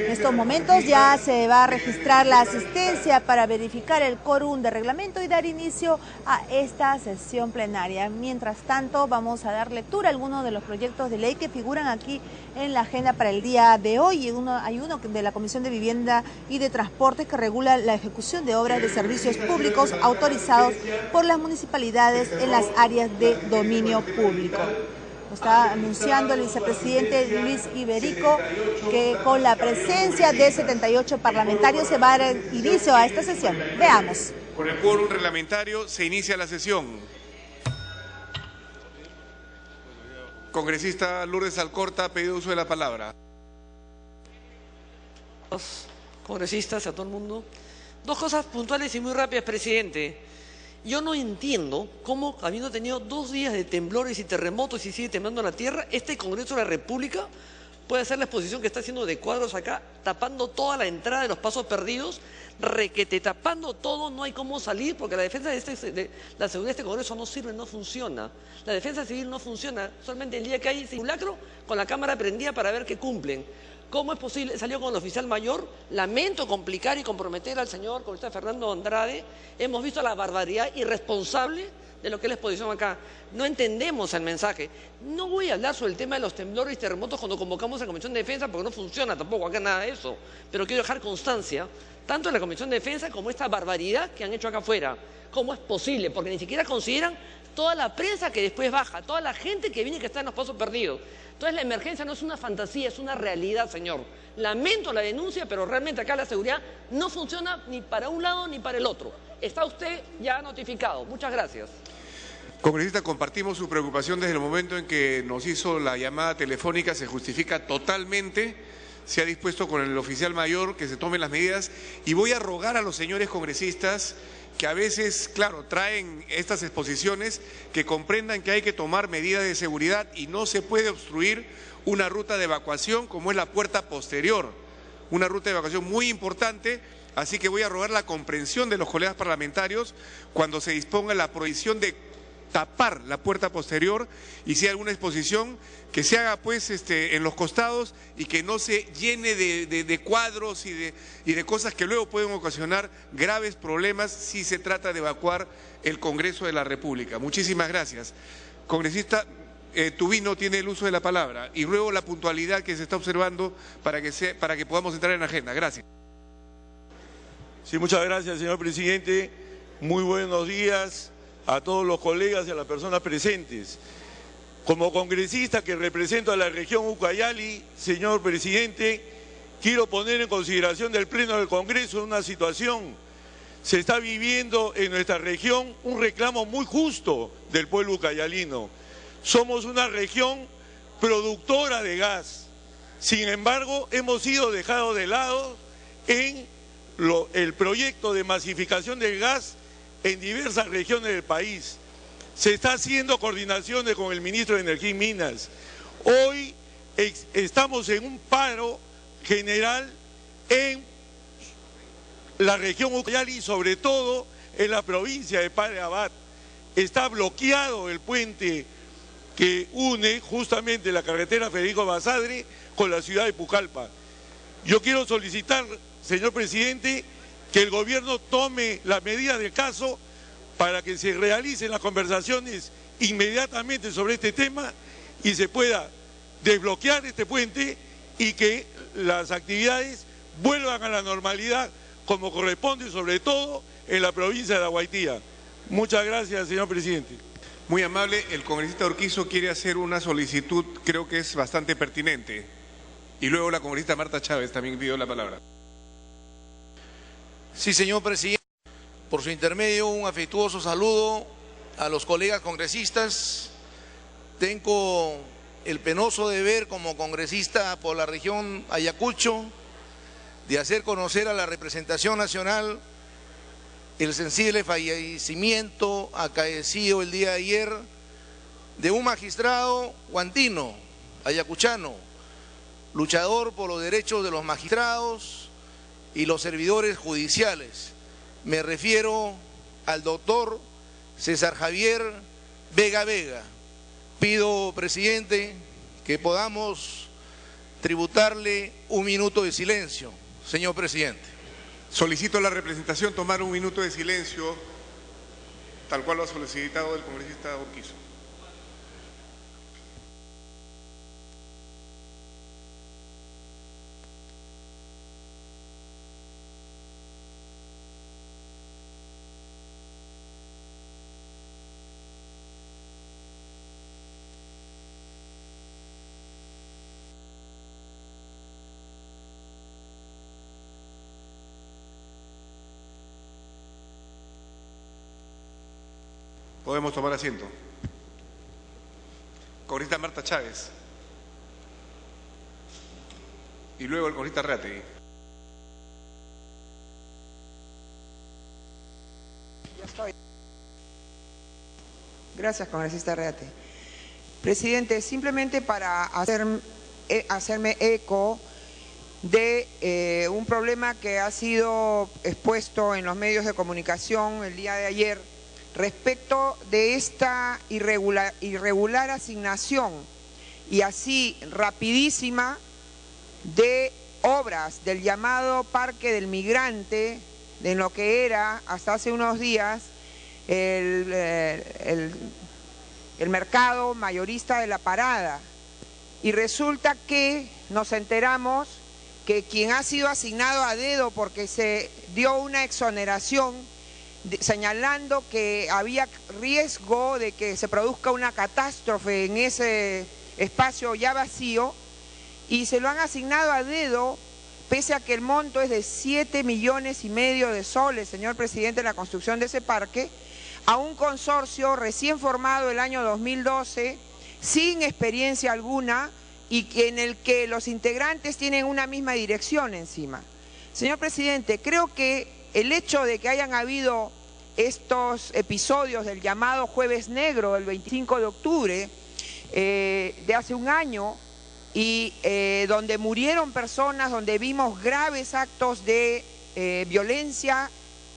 En estos momentos ya se va a registrar la asistencia para verificar el quórum de reglamento y dar inicio a esta sesión plenaria. Mientras tanto, vamos a dar lectura a algunos de los proyectos de ley que figuran aquí en la agenda para el día de hoy. Hay uno de la Comisión de Vivienda y de Transportes que regula la ejecución de obras de servicios públicos autorizados por las municipalidades en las áreas de dominio público. Lo está anunciando el vicepresidente Luis Iberico, que con la presencia de 78 parlamentarios se va a dar inicio a esta sesión. Veamos. Con el quórum reglamentario se inicia la sesión. Congresista Lourdes Alcorta ha pedido uso de la palabra. Congresistas, a todo el mundo. Dos cosas puntuales y muy rápidas, presidente. Yo no entiendo cómo, habiendo tenido 2 días de temblores y terremotos y sigue temblando la tierra, este Congreso de la República puede hacer la exposición que está haciendo de cuadros acá, tapando toda la entrada de los pasos perdidos, requete tapando todo, no hay cómo salir, porque la defensa de la seguridad de este Congreso no sirve, no funciona. La defensa civil no funciona, solamente el día que hay simulacro con la cámara prendida para ver que cumplen. ¿Cómo es posible? Salió con el oficial mayor. Lamento complicar y comprometer al señor congresista Fernando Andrade. Hemos visto la barbaridad irresponsable de lo que es la exposición acá. No entendemos el mensaje. No voy a hablar sobre el tema de los temblores y terremotos cuando convocamos a la Comisión de Defensa, porque no funciona tampoco acá nada de eso. Pero quiero dejar constancia, tanto en la Comisión de Defensa como esta barbaridad que han hecho acá afuera. ¿Cómo es posible? Porque ni siquiera consideran toda la prensa que después baja, toda la gente que viene y que está en los pasos perdidos. Entonces la emergencia no es una fantasía, es una realidad, señor. Lamento la denuncia, pero realmente acá la seguridad no funciona ni para un lado ni para el otro. Está usted ya notificado. Muchas gracias. Congresista, compartimos su preocupación desde el momento en que nos hizo la llamada telefónica, se justifica totalmente, se ha dispuesto con el oficial mayor que se tomen las medidas y voy a rogar a los señores congresistas que a veces, claro, traen estas exposiciones, que comprendan que hay que tomar medidas de seguridad y no se puede obstruir una ruta de evacuación como es la puerta posterior, una ruta de evacuación muy importante, así que voy a rogar la comprensión de los colegas parlamentarios cuando se disponga la prohibición de tapar la puerta posterior y si hay alguna exposición que se haga pues en los costados y que no se llene de cuadros y de cosas que luego pueden ocasionar graves problemas si se trata de evacuar el Congreso de la República. Muchísimas gracias. Congresista Tubino tiene el uso de la palabra y ruego la puntualidad que se está observando para que podamos entrar en la agenda. Gracias. Sí, muchas gracias, señor presidente. Muy buenos días a todos los colegas y a las personas presentes. Como congresista que represento a la región Ucayali, señor presidente, quiero poner en consideración del Pleno del Congreso una situación. Se está viviendo en nuestra región un reclamo muy justo del pueblo ucayalino. Somos una región productora de gas. Sin embargo, hemos sido dejados de lado en el proyecto de masificación del gas en diversas regiones del país. Se está haciendo coordinaciones con el ministro de Energía y Minas. Hoy estamos en un paro general en la región Ucayali, sobre todo en la provincia de Padre Abad. Está bloqueado el puente que une justamente la carretera Federico Basadre con la ciudad de Pucallpa. Yo quiero solicitar, señor presidente, que el gobierno tome las medidas del caso para que se realicen las conversaciones inmediatamente sobre este tema y se pueda desbloquear este puente y que las actividades vuelvan a la normalidad como corresponde, sobre todo en la provincia de La Guaitía. Muchas gracias, señor presidente. Muy amable, el congresista Urquizo quiere hacer una solicitud, creo que es bastante pertinente. Y luego la congresista Marta Chávez también pidió la palabra. Sí, señor presidente, por su intermedio un afectuoso saludo a los colegas congresistas. Tengo el penoso deber como congresista por la región Ayacucho de hacer conocer a la representación nacional el sensible fallecimiento acaecido el día de ayer de un magistrado guantino, ayacuchano, luchador por los derechos de los magistrados y los servidores judiciales. Me refiero al doctor César Javier Vega Vega. Pido, presidente, que podamos tributarle un minuto de silencio, señor presidente. Solicito a la representación tomar un minuto de silencio, tal cual lo ha solicitado el congresista Urquizo. Podemos tomar asiento. Congresista Marta Chávez. Y luego el congresista Reategui. Ya estoy. Gracias, congresista Reategui. Presidente, simplemente para hacerme eco de un problema que ha sido expuesto en los medios de comunicación el día de ayer, respecto de esta irregular asignación y así rapidísima de obras del llamado Parque del Migrante, de lo que era hasta hace unos días el mercado mayorista de La Parada. Y resulta que nos enteramos que quien ha sido asignado a dedo porque se dio una exoneración señalando que había riesgo de que se produzca una catástrofe en ese espacio ya vacío, y se lo han asignado a dedo, pese a que el monto es de 7,5 millones de soles, señor presidente, la construcción de ese parque, a un consorcio recién formado el año 2012, sin experiencia alguna, y en el que los integrantes tienen una misma dirección encima. Señor presidente, creo que el hecho de que hayan habido estos episodios del llamado Jueves Negro, el 25 de octubre de hace un año, y donde murieron personas, donde vimos graves actos de violencia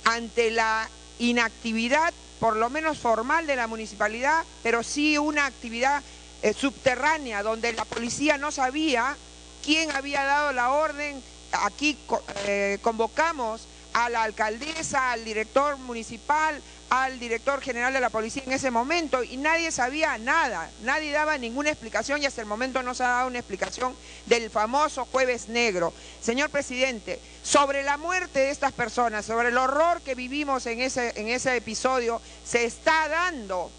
ante la inactividad, por lo menos formal, de la municipalidad, pero sí una actividad subterránea, donde la policía no sabía quién había dado la orden. Aquí convocamos a la alcaldesa, al director municipal, al director general de la policía en ese momento, y nadie sabía nada, nadie daba ninguna explicación, y hasta el momento no se ha dado una explicación del famoso Jueves Negro. Señor presidente, sobre la muerte de estas personas, sobre el horror que vivimos en ese episodio, se está dando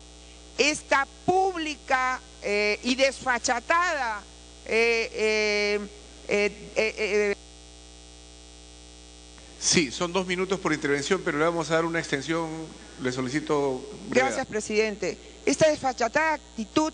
esta pública y desfachatada Sí, son 2 minutos por intervención, pero le vamos a dar una extensión, le solicito brevedad. Gracias, presidente. Esta desfachatada actitud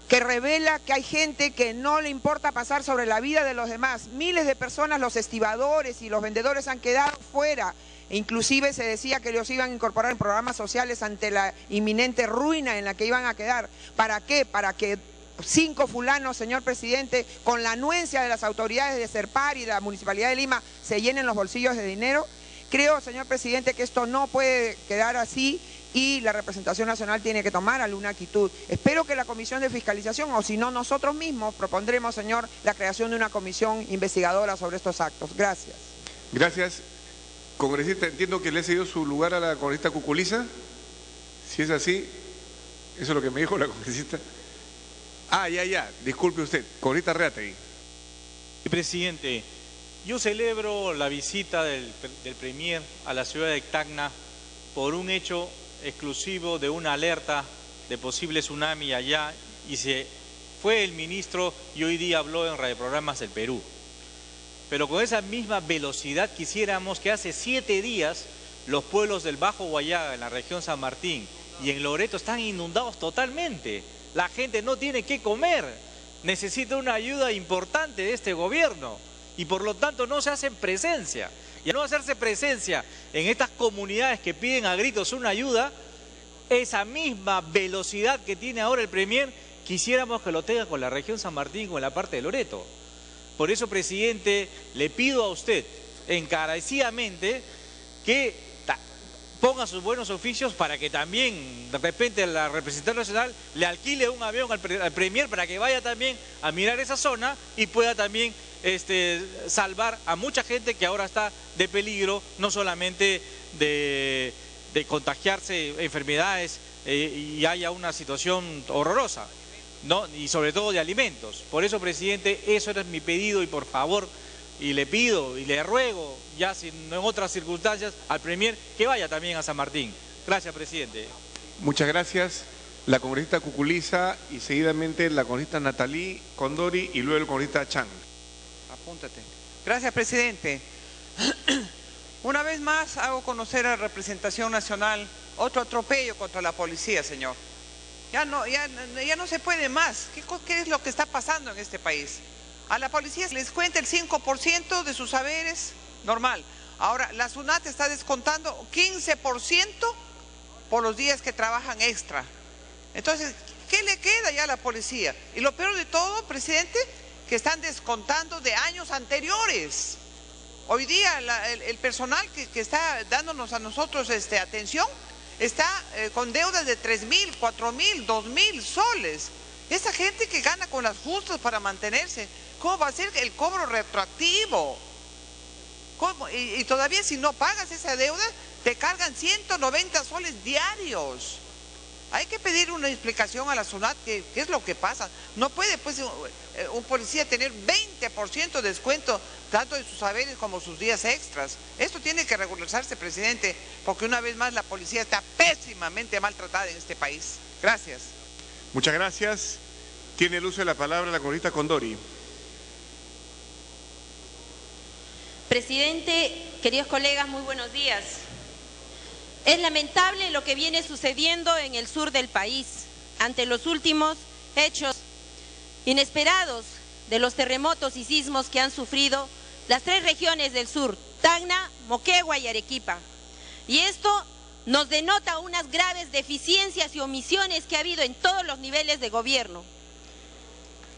que revela que hay gente que no le importa pasar sobre la vida de los demás. Miles de personas, los estibadores y los vendedores han quedado fuera. Inclusive se decía que los iban a incorporar en programas sociales ante la inminente ruina en la que iban a quedar. ¿Para qué? Para que 5 fulanos, señor presidente, con la anuencia de las autoridades de Serpar y de la Municipalidad de Lima, se llenen los bolsillos de dinero. Creo, señor presidente, que esto no puede quedar así y la representación nacional tiene que tomar alguna actitud. Espero que la Comisión de Fiscalización, o si no nosotros mismos, propondremos, señor, la creación de una comisión investigadora sobre estos actos. Gracias. Gracias. Congresista, entiendo que le ha cedido su lugar a la congresista Cuculiza. Si es así, eso es lo que me dijo la congresista. Ya, disculpe usted. Congresista Reategui. Presidente, yo celebro la visita del Premier a la ciudad de Tacna por un hecho exclusivo de una alerta de posible tsunami allá, y se fue el ministro y hoy día habló en radioprogramas del Perú. Pero con esa misma velocidad quisiéramos que hace 7 días los pueblos del Bajo Guayaga, en la región San Martín y en Loreto, están inundados totalmente. La gente no tiene qué comer, necesita una ayuda importante de este gobierno y por lo tanto no se hacen presencia. Y al no hacerse presencia en estas comunidades que piden a gritos una ayuda, esa misma velocidad que tiene ahora el Premier, quisiéramos que lo tenga con la región San Martín, con la parte de Loreto. Por eso, presidente, le pido a usted encarecidamente que ponga sus buenos oficios para que también de repente la representante nacional le alquile un avión al Premier para que vaya también a mirar esa zona y pueda también salvar a mucha gente que ahora está de peligro, no solamente de contagiarse enfermedades y haya una situación horrorosa, ¿no? Y sobre todo de alimentos. Por eso, presidente, eso era mi pedido y por favor, y le pido y le ruego, ya si no en otras circunstancias, al Premier que vaya también a San Martín. Gracias, presidente. Muchas gracias. La congresista Cuculiza y seguidamente la congresista Natalí Condori y luego el congresista Chan. Apúntate. Gracias, presidente. Una vez más hago conocer a la representación nacional otro atropello contra la policía, señor. Ya no se puede más. ¿Qué es lo que está pasando en este país? A la policía les cuenta el 5% de sus saberes, normal. Ahora, la SUNAT está descontando 15% por los días que trabajan extra. Entonces, ¿qué le queda ya a la policía? Y lo peor de todo, presidente, que están descontando de años anteriores. Hoy día el personal que está dándonos a nosotros atención está con deudas de 3.000, 4.000, 2.000 soles. Esa gente que gana con las justas para mantenerse, ¿cómo va a ser el cobro retroactivo? ¿Cómo? Y todavía si no pagas esa deuda, te cargan 190 soles diarios. Hay que pedir una explicación a la SUNAT, ¿qué es lo que pasa? No puede pues un policía tener 20% de descuento, tanto de sus saberes como sus días extras. Esto tiene que regularizarse, presidente, porque una vez más la policía está pésimamente maltratada en este país. Gracias. Muchas gracias. Tiene el uso de la palabra la congresista Condori. Presidente, queridos colegas, muy buenos días. Es lamentable lo que viene sucediendo en el sur del país ante los últimos hechos inesperados de los terremotos y sismos que han sufrido las tres regiones del sur, Tacna, Moquegua y Arequipa. Y esto nos denota unas graves deficiencias y omisiones que ha habido en todos los niveles de gobierno.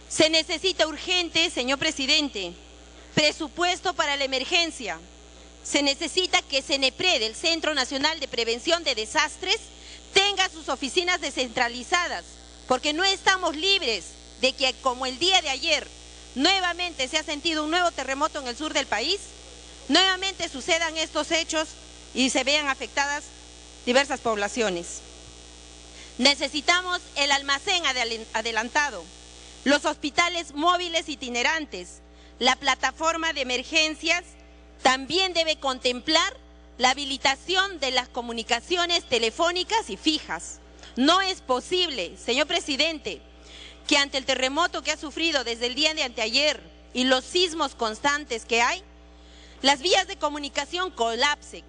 Se necesita urgente, señor presidente, presupuesto para la emergencia. Se necesita que CENEPRED, el Centro Nacional de Prevención de Desastres, tenga sus oficinas descentralizadas, porque no estamos libres de que, como el día de ayer, nuevamente se ha sentido un nuevo terremoto en el sur del país, nuevamente sucedan estos hechos y se vean afectadas diversas poblaciones. Necesitamos el almacén adelantado, los hospitales móviles itinerantes, la plataforma de emergencias. También debe contemplar la habilitación de las comunicaciones telefónicas y fijas. No es posible, señor presidente, que ante el terremoto que ha sufrido desde el día de anteayer y los sismos constantes que hay, las vías de comunicación colapsen.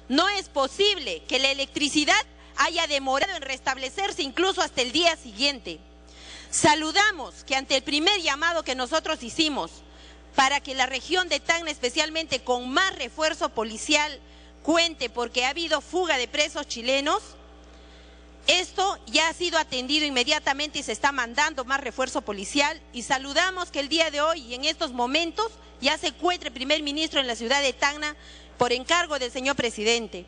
No es posible que la electricidad haya demorado en restablecerse incluso hasta el día siguiente. Saludamos que ante el primer llamado que nosotros hicimos para que la región de Tacna, especialmente con más refuerzo policial, cuente porque ha habido fuga de presos chilenos, esto ya ha sido atendido inmediatamente y se está mandando más refuerzo policial y saludamos que el día de hoy y en estos momentos ya se encuentra el primer ministro en la ciudad de Tacna por encargo del señor presidente.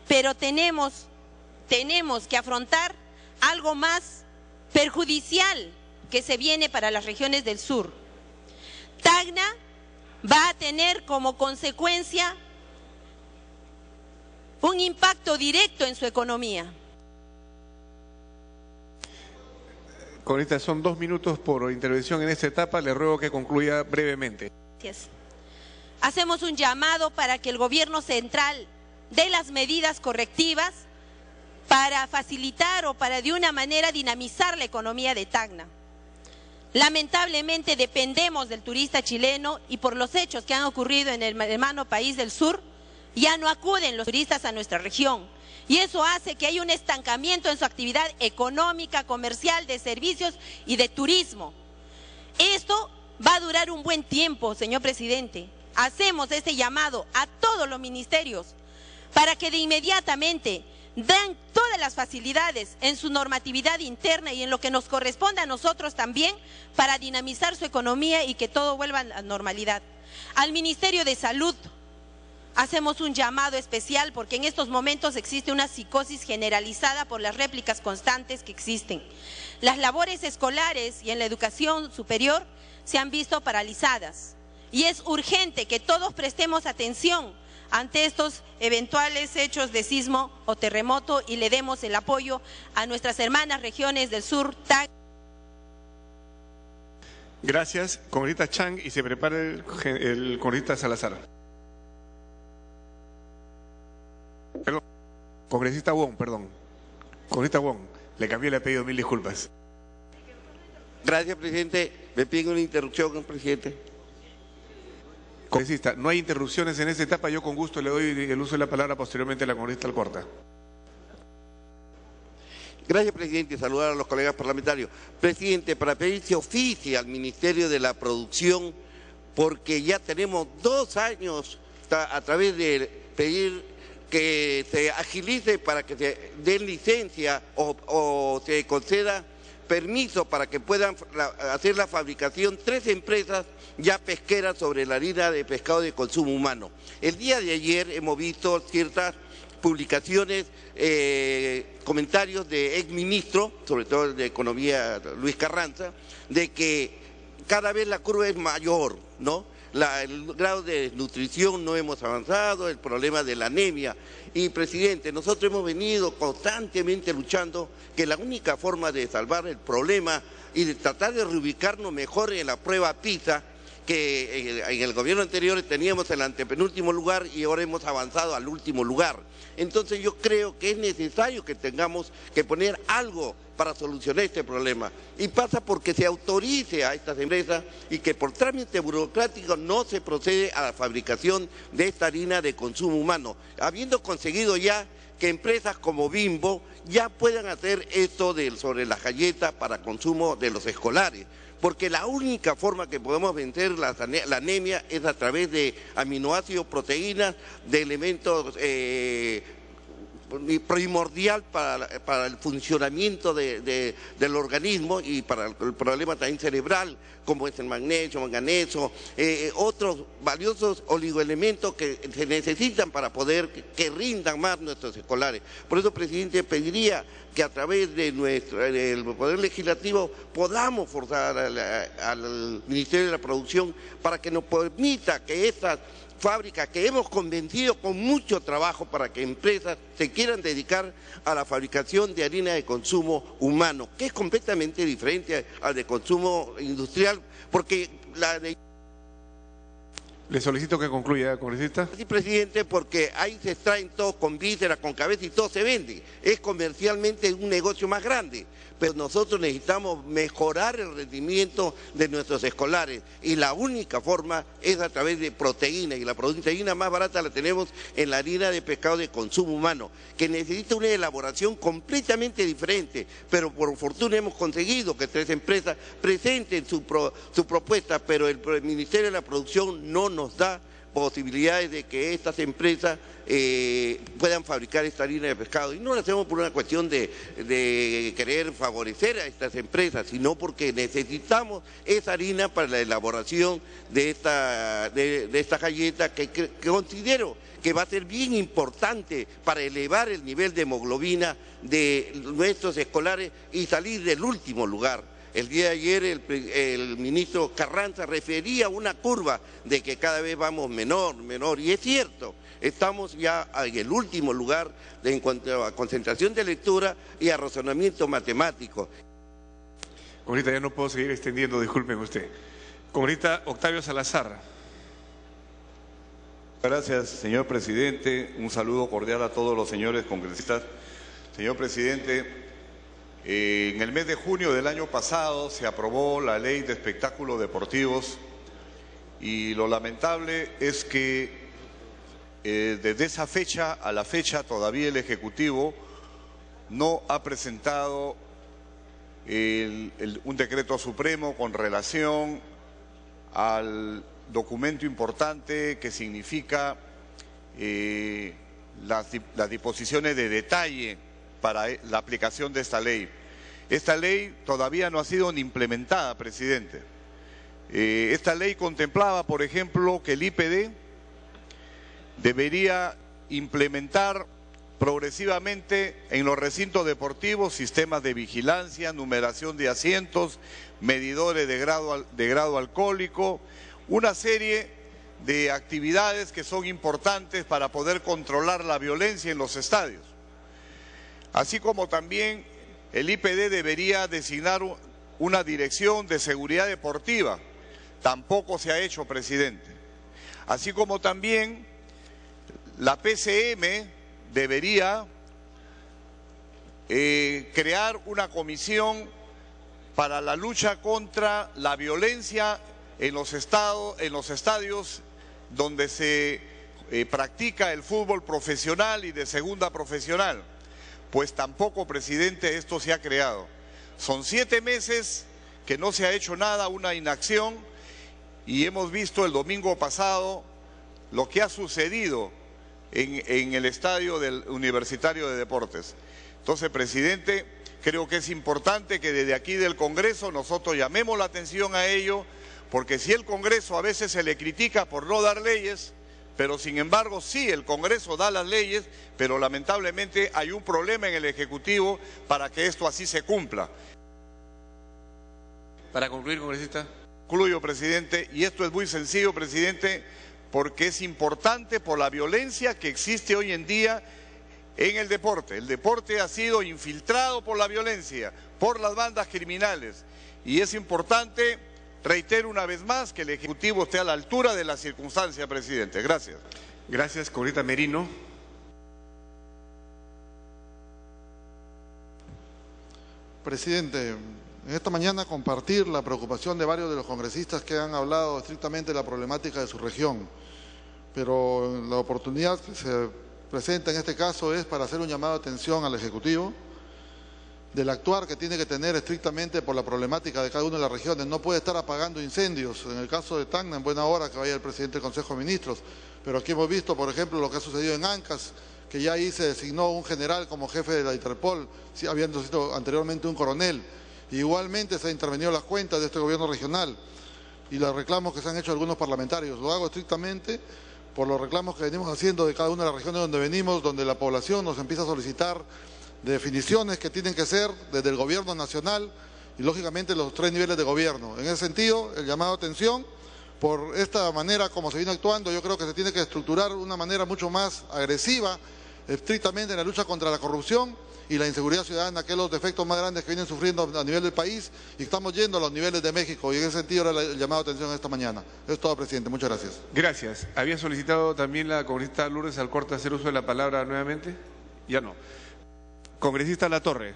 Pero tenemos que afrontar algo más perjudicial que se viene para las regiones del sur. Tacna va a tener como consecuencia un impacto directo en su economía. Congresista, son 2 minutos por intervención en esta etapa. Le ruego que concluya brevemente. Gracias. Hacemos un llamado para que el gobierno central dé las medidas correctivas para facilitar o para de una manera dinamizar la economía de Tacna. Lamentablemente dependemos del turista chileno y por los hechos que han ocurrido en el hermano país del sur, ya no acuden los turistas a nuestra región. Y eso hace que haya un estancamiento en su actividad económica, comercial, de servicios y de turismo. Esto va a durar un buen tiempo, señor presidente. Hacemos este llamado a todos los ministerios para que de inmediatamente den todas las facilidades en su normatividad interna y en lo que nos corresponde a nosotros también para dinamizar su economía y que todo vuelva a la normalidad. Al Ministerio de Salud, hacemos un llamado especial porque en estos momentos existe una psicosis generalizada por las réplicas constantes que existen. Las labores escolares y en la educación superior se han visto paralizadas y es urgente que todos prestemos atención ante estos eventuales hechos de sismo o terremoto y le demos el apoyo a nuestras hermanas regiones del sur. Gracias, congresista Chang, y se prepara el congresista Salazar. Perdón, congresista Wong, perdón. Congresista Wong, le cambié el apellido, mil disculpas. Gracias, presidente. Me piden una interrupción, presidente. Congresista, no hay interrupciones en esta etapa. Yo con gusto le doy el uso de la palabra posteriormente a la congresista Alcorta. Gracias, presidente. Saludar a los colegas parlamentarios. Presidente, para pedir se oficie al Ministerio de la Producción, porque ya tenemos 2 años a través de pedir que se agilice para que se den licencia o se conceda permiso para que puedan hacer la fabricación 3 empresas ya pesqueras sobre la harina de pescado de consumo humano. El día de ayer hemos visto ciertas publicaciones, comentarios de exministro, sobre todo de Economía Luis Carranza, de que cada vez la curva es mayor, ¿no? El grado de desnutrición no hemos avanzado, el problema de la anemia. Y, presidente, nosotros hemos venido constantemente luchando que la única forma de salvar el problema y de tratar de reubicarnos mejor en la prueba PISA, que en el gobierno anterior teníamos el antepenúltimo lugar y ahora hemos avanzado al último lugar. Entonces yo creo que es necesario que tengamos que poner algo para solucionar este problema. Y pasa porque se autorice a estas empresas y que por trámite burocrático no se procede a la fabricación de esta harina de consumo humano, habiendo conseguido ya que empresas como Bimbo ya puedan hacer esto sobre las galletas para consumo de los escolares. Porque la única forma que podemos vencer la anemia es a través de aminoácidos, proteínas, de elementos primordial para el funcionamiento del organismo y para el problema también cerebral, como es el magnesio, manganeso, otros valiosos oligoelementos que se necesitan para poder que rindan más nuestros escolares. Por eso, presidente, pediría que a través de del Poder Legislativo podamos forzar al Ministerio de la Producción para que nos permita que estas fábricas que hemos convencido con mucho trabajo para que empresas se quieran dedicar a la fabricación de harina de consumo humano, que es completamente diferente al de consumo industrial, porque Le solicito que concluya, congresista. Sí, presidente, porque ahí se extraen todo con vísceras, con cabeza y todo se vende. Es comercialmente un negocio más grande, pero nosotros necesitamos mejorar el rendimiento de nuestros escolares y la única forma es a través de proteína, y la proteína más barata la tenemos en la harina de pescado de consumo humano, que necesita una elaboración completamente diferente, pero por fortuna hemos conseguido que 3 empresas presenten su propuesta, pero el Ministerio de la Producción no nos da posibilidades de que estas empresas puedan fabricar esta harina de pescado. Y no lo hacemos por una cuestión de querer favorecer a estas empresas, sino porque necesitamos esa harina para la elaboración de esta galleta que considero que va a ser bien importante para elevar el nivel de hemoglobina de nuestros escolares y salir del último lugar. El día de ayer el ministro Carranza refería a una curva de que cada vez vamos menor, y es cierto, estamos ya en el último lugar en cuanto a concentración de lectura y a razonamiento matemático. Congresista, ya no puedo seguir extendiendo, disculpen usted. Congresista Octavio Salazar. Gracias, señor presidente. Un saludo cordial a todos los señores congresistas. Señor presidente, en el mes de junio del año pasado se aprobó la Ley de Espectáculos Deportivos y lo lamentable es que desde esa fecha a la fecha todavía el Ejecutivo no ha presentado un decreto supremo con relación al documento importante que significa las disposiciones de detalle para la aplicación de esta ley. Esta ley todavía no ha sido ni implementada, presidente. Esta ley contemplaba, por ejemplo, que el IPD debería implementar progresivamente en los recintos deportivos sistemas de vigilancia, numeración de asientos, medidores de grado alcohólico, una serie de actividades que son importantes para poder controlar la violencia en los estadios. Así como también el IPD debería designar una dirección de seguridad deportiva. Tampoco se ha hecho, presidente. Así como también la PCM debería crear una comisión para la lucha contra la violencia en los estadios donde se practica el fútbol profesional y de segunda profesional. Pues tampoco, presidente, esto se ha creado. Son 7 meses que no se ha hecho nada, una inacción, y hemos visto el domingo pasado lo que ha sucedido en el estadio del Universitario de Deportes. Entonces, presidente, creo que es importante que desde aquí del Congreso nosotros llamemos la atención a ello, porque si el Congreso a veces se le critica por no dar leyes, pero sin embargo sí, el Congreso da las leyes, pero lamentablemente hay un problema en el Ejecutivo para que esto así se cumpla. Para concluir, congresista. Concluyo, presidente, y esto es muy sencillo, presidente, porque es importante por la violencia que existe hoy en día en el deporte. El deporte ha sido infiltrado por la violencia, por las bandas criminales, y es importante, reitero una vez más, que el Ejecutivo esté a la altura de la circunstancia, presidente. Gracias. Gracias, congresista Merino. Presidente, en esta mañana compartir la preocupación de varios de los congresistas que han hablado estrictamente de la problemática de su región, pero la oportunidad que se presenta en este caso es para hacer un llamado de atención al Ejecutivo del actuar que tiene que tener estrictamente por la problemática de cada una de las regiones. No puede estar apagando incendios. En el caso de Tacna, en buena hora que vaya el presidente del Consejo de Ministros, pero aquí hemos visto, por ejemplo, lo que ha sucedido en Ancas, que ya ahí se designó un general como jefe de la Interpol, habiendo sido anteriormente un coronel. Igualmente se han intervenido las cuentas de este gobierno regional y los reclamos que se han hecho algunos parlamentarios. Lo hago estrictamente por los reclamos que venimos haciendo de cada una de las regiones donde venimos, donde la población nos empieza a solicitar definiciones que tienen que ser desde el gobierno nacional y lógicamente los 3 niveles de gobierno. En ese sentido, el llamado a atención por esta manera como se viene actuando. Yo creo que se tiene que estructurar de una manera mucho más agresiva, estrictamente en la lucha contra la corrupción y la inseguridad ciudadana, que es los defectos más grandes que vienen sufriendo a nivel del país, y estamos yendo a los niveles de México, y en ese sentido era el llamado a atención esta mañana. Es todo, presidente. Muchas gracias. Gracias. ¿Había solicitado también la congresista Lourdes Alcorta hacer uso de la palabra nuevamente? Ya no. Congresista Latorre.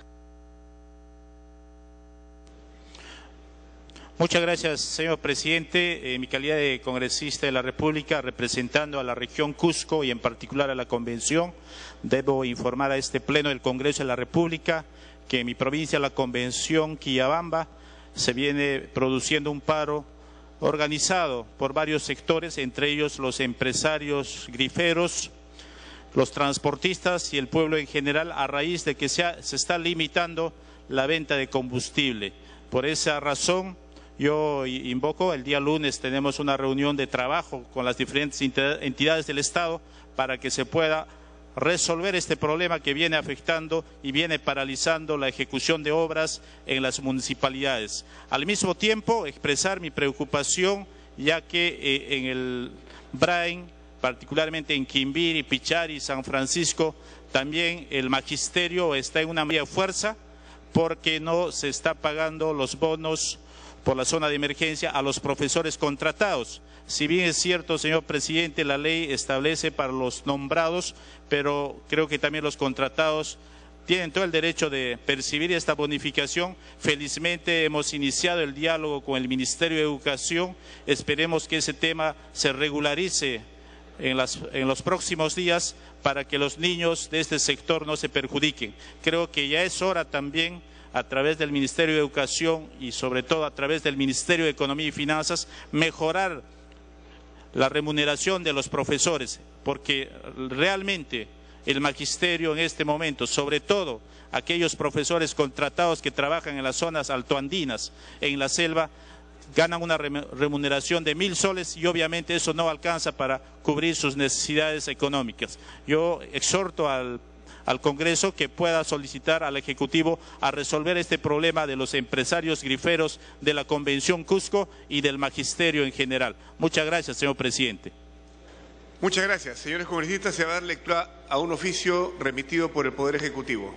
Muchas gracias, señor presidente. En mi calidad de congresista de la República, representando a la región Cusco y en particular a la Convención, debo informar a este Pleno del Congreso de la República que en mi provincia, la Convención Quillabamba, se viene produciendo un paro organizado por varios sectores, entre ellos los empresarios griferos, los transportistas y el pueblo en general, a raíz de que se está limitando la venta de combustible. Por esa razón, yo invoco, el día lunes tenemos una reunión de trabajo con las diferentes entidades del Estado para que se pueda resolver este problema que viene afectando y viene paralizando la ejecución de obras en las municipalidades. Al mismo tiempo, expresar mi preocupación, ya que en el Brain, particularmente en Quimbiri, Pichari, San Francisco, también el magisterio está en una media fuerza porque no se está pagando los bonos por la zona de emergencia a los profesores contratados. Si bien es cierto, señor presidente, la ley establece para los nombrados, pero creo que también los contratados tienen todo el derecho de percibir esta bonificación. Felizmente hemos iniciado el diálogo con el Ministerio de Educación. Esperemos que ese tema se regularice en los próximos días para que los niños de este sector no se perjudiquen. Creo que ya es hora también, a través del Ministerio de Educación y sobre todo a través del Ministerio de Economía y Finanzas, mejorar la remuneración de los profesores, porque realmente el magisterio en este momento, sobre todo aquellos profesores contratados que trabajan en las zonas altoandinas, en la selva, ganan una remuneración de 1.000 soles y obviamente eso no alcanza para cubrir sus necesidades económicas. Yo exhorto al Congreso que pueda solicitar al Ejecutivo a resolver este problema de los empresarios griferos de la Convención Cusco y del magisterio en general. Muchas gracias, señor presidente. Muchas gracias. Señores congresistas, se va a dar lectura a un oficio remitido por el Poder Ejecutivo.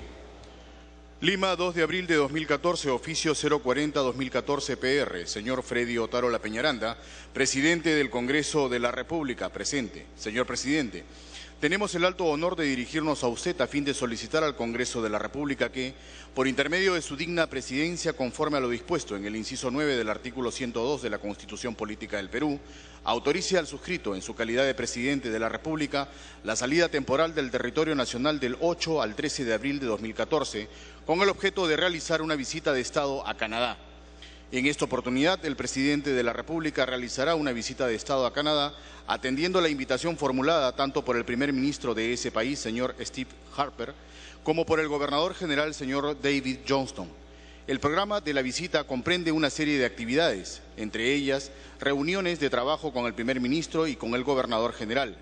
Lima, 2 de abril de 2014, oficio 040-2014 PR. Señor Freddy Otaro La Peñaranda, presidente del Congreso de la República, presente. Señor presidente, tenemos el alto honor de dirigirnos a usted a fin de solicitar al Congreso de la República que, por intermedio de su digna presidencia, conforme a lo dispuesto en el inciso 9 del artículo 102 de la Constitución Política del Perú, autorice al suscrito, en su calidad de presidente de la República, la salida temporal del territorio nacional del 8 al 13 de abril de 2014, con el objeto de realizar una visita de Estado a Canadá. En esta oportunidad, el presidente de la República realizará una visita de Estado a Canadá, atendiendo la invitación formulada tanto por el primer ministro de ese país, señor Steve Harper, como por el gobernador general, señor David Johnston. El programa de la visita comprende una serie de actividades, entre ellas reuniones de trabajo con el primer ministro y con el gobernador general,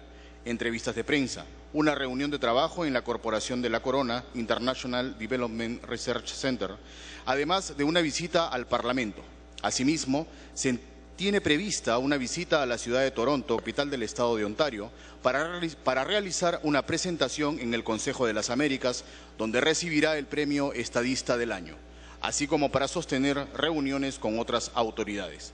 entrevistas de prensa, una reunión de trabajo en la Corporación de la Corona, International Development Research Center, además de una visita al Parlamento. Asimismo, se tiene prevista una visita a la ciudad de Toronto, capital del estado de Ontario, para realizar una presentación en el Consejo de las Américas, donde recibirá el premio Estadista del Año, así como para sostener reuniones con otras autoridades.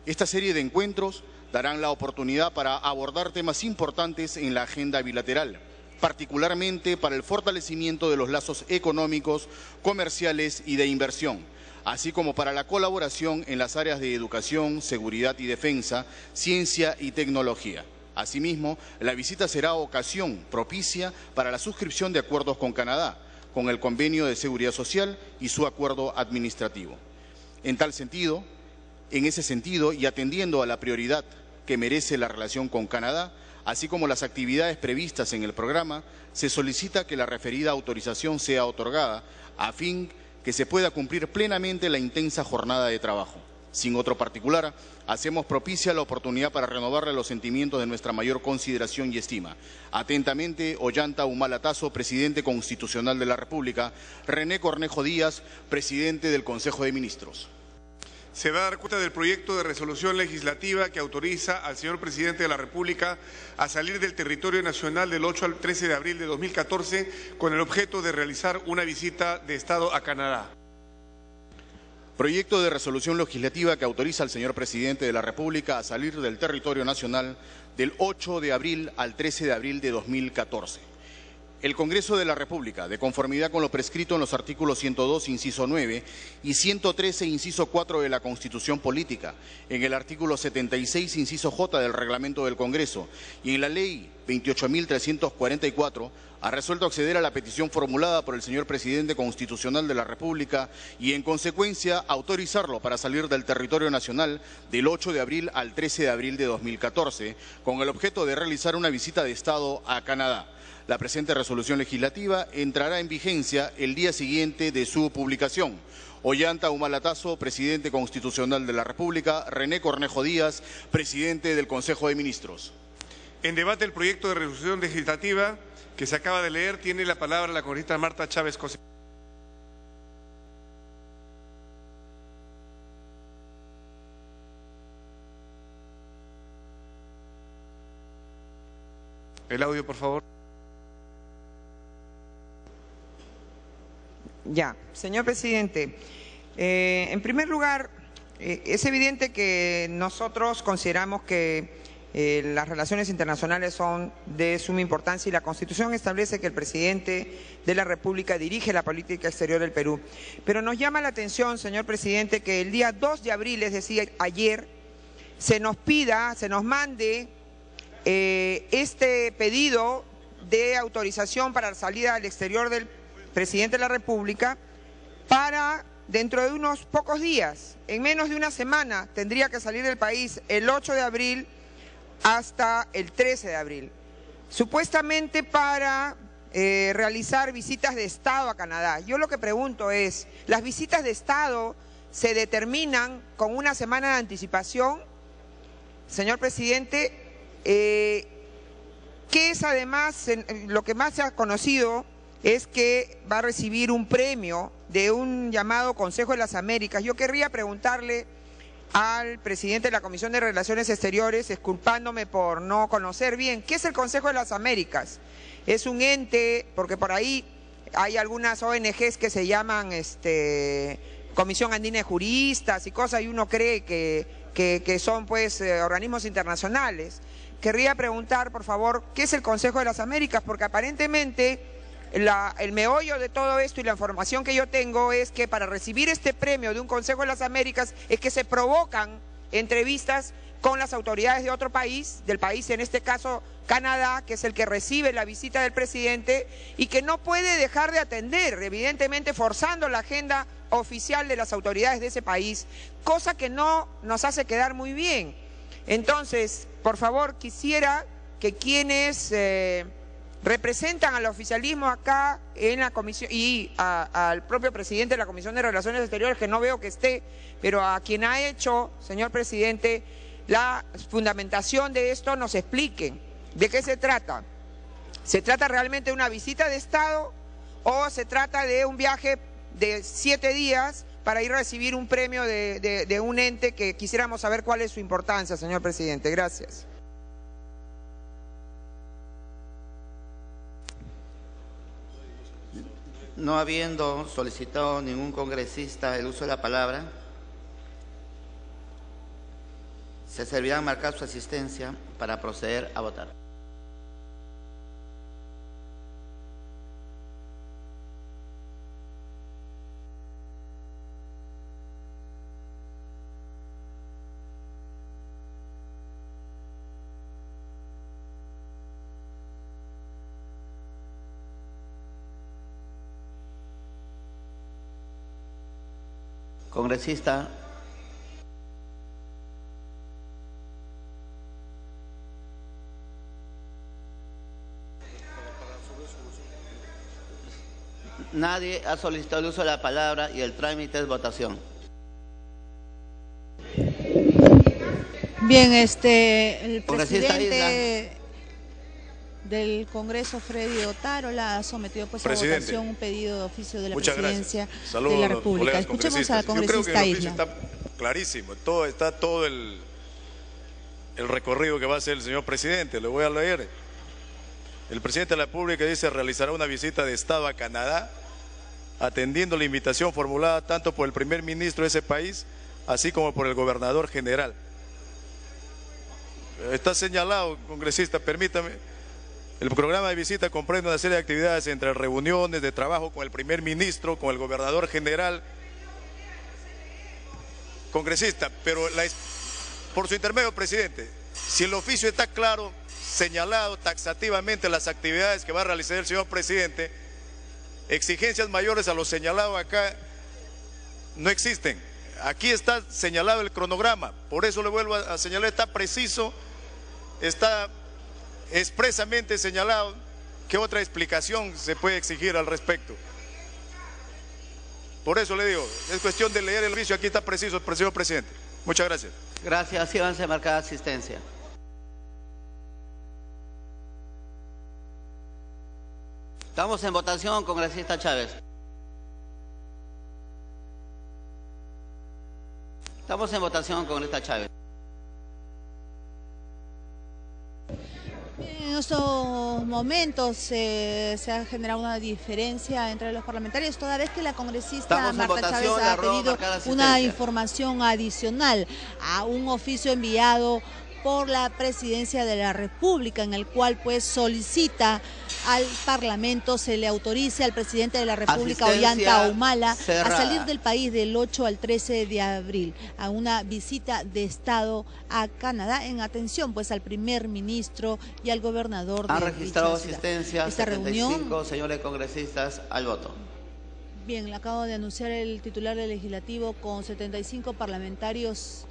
Esta serie de encuentros darán la oportunidad para abordar temas importantes en la agenda bilateral, particularmente para el fortalecimiento de los lazos económicos, comerciales y de inversión, así como para la colaboración en las áreas de educación, seguridad y defensa, ciencia y tecnología. Asimismo, la visita será ocasión propicia para la suscripción de acuerdos con Canadá, con el Convenio de Seguridad Social y su acuerdo administrativo. En ese sentido, y atendiendo a la prioridad que merece la relación con Canadá, así como las actividades previstas en el programa, se solicita que la referida autorización sea otorgada a fin que se pueda cumplir plenamente la intensa jornada de trabajo. Sin otro particular, hacemos propicia la oportunidad para renovarle los sentimientos de nuestra mayor consideración y estima. Atentamente, Ollanta Humala Tasso, presidente constitucional de la República, René Cornejo Díaz, presidente del Consejo de Ministros. Se va a dar cuenta del proyecto de resolución legislativa que autoriza al señor presidente de la República a salir del territorio nacional del 8 al 13 de abril de 2014 con el objeto de realizar una visita de Estado a Canadá. Proyecto de resolución legislativa que autoriza al señor presidente de la República a salir del territorio nacional del 8 de abril al 13 de abril de 2014. El Congreso de la República, de conformidad con lo prescrito en los artículos 102, inciso 9 y 113, inciso 4 de la Constitución Política, en el artículo 76, inciso J del Reglamento del Congreso y en la Ley 28.344, ha resuelto acceder a la petición formulada por el señor Presidente Constitucional de la República y, en consecuencia, autorizarlo para salir del territorio nacional del 8 de abril al 13 de abril de 2014, con el objeto de realizar una visita de Estado a Canadá. La presente resolución legislativa entrará en vigencia el día siguiente de su publicación. Ollanta Humala Tasso, presidente constitucional de la República, René Cornejo Díaz, presidente del Consejo de Ministros. En debate el proyecto de resolución legislativa que se acaba de leer, tiene la palabra la congresista Marta Chávez Cosío. El audio, por favor. Ya, señor presidente, en primer lugar, es evidente que nosotros consideramos que las relaciones internacionales son de suma importancia y la Constitución establece que el presidente de la República dirige la política exterior del Perú. Pero nos llama la atención, señor presidente, que el día 2 de abril, es decir, ayer, se nos mande este pedido de autorización para la salida al exterior del presidente de la República para dentro de unos pocos días, en menos de una semana, tendría que salir del país el 8 de abril hasta el 13 de abril, supuestamente para realizar visitas de Estado a Canadá. Yo lo que pregunto es, las visitas de Estado se determinan con una semana de anticipación, señor presidente, que es además, lo que más se ha conocido es que va a recibir un premio de un llamado Consejo de las Américas. Yo querría preguntarle al presidente de la Comisión de Relaciones Exteriores, disculpándome por no conocer bien, ¿qué es el Consejo de las Américas? Es un ente, porque por ahí hay algunas ONGs que se llaman Comisión Andina de Juristas y cosas, y uno cree que son pues organismos internacionales. Querría preguntar, por favor, ¿qué es el Consejo de las Américas? Porque aparentemente el meollo de todo esto y la información que yo tengo es que para recibir este premio de un Consejo de las Américas es que se provocan entrevistas con las autoridades de otro país, del país en este caso Canadá, que es el que recibe la visita del presidente y que no puede dejar de atender, evidentemente forzando la agenda oficial de las autoridades de ese país, cosa que no nos hace quedar muy bien. Entonces, por favor, quisiera que quienes representan al oficialismo acá en la comisión y al propio presidente de la Comisión de Relaciones Exteriores, que no veo que esté, pero a quien ha hecho, señor presidente, la fundamentación de esto, nos expliquen de qué se trata. ¿Se trata realmente de una visita de Estado o se trata de un viaje de 7 días para ir a recibir un premio de un ente que quisiéramos saber cuál es su importancia, señor presidente? Gracias. No habiendo solicitado ningún congresista el uso de la palabra, se servirá marcar su asistencia para proceder a votar. Congresista. Nadie ha solicitado el uso de la palabra y el trámite es votación. Bien, el presidente del Congreso, Freddy Otárola, ha sometido pues a votación un pedido de oficio de la presidencia de la República. Escuchemos al congresista Isla. Está clarísimo, está todo el recorrido que va a hacer el señor presidente. Le voy a leer. El presidente de la República dice: realizará una visita de Estado a Canadá, atendiendo la invitación formulada tanto por el primer ministro de ese país, así como por el gobernador general. Está señalado, congresista, permítame. El programa de visita comprende una serie de actividades entre reuniones de trabajo con el primer ministro, con el gobernador general. Congresista, pero por su intermedio, presidente, si el oficio está claro, señalado taxativamente las actividades que va a realizar el señor presidente, exigencias mayores a lo señalado acá no existen. Aquí está señalado el cronograma, por eso le vuelvo a señalar, está preciso, está expresamente señalado. ¿Qué otra explicación se puede exigir al respecto? Por eso le digo, es cuestión de leer el oficio, aquí está preciso, señor presidente. Muchas gracias. Gracias, síganse marcada asistencia. Estamos en votación, congresista Chávez. Estamos en votación, congresista Chávez. En estos momentos se ha generado una diferencia entre los parlamentarios, toda vez que la congresista Marta Chávez ha pedido una información adicional a un oficio enviado por la Presidencia de la República, en el cual pues solicita al Parlamento se le autorice al presidente de la República, Ollanta Humala, a salir del país del 8 al 13 de abril a una visita de Estado a Canadá, en atención pues al primer ministro y al gobernador de dicha ciudad. Han registrado asistencia 75 señores congresistas al voto. Bien, le acabo de anunciar el titular del Legislativo, con 75 parlamentarios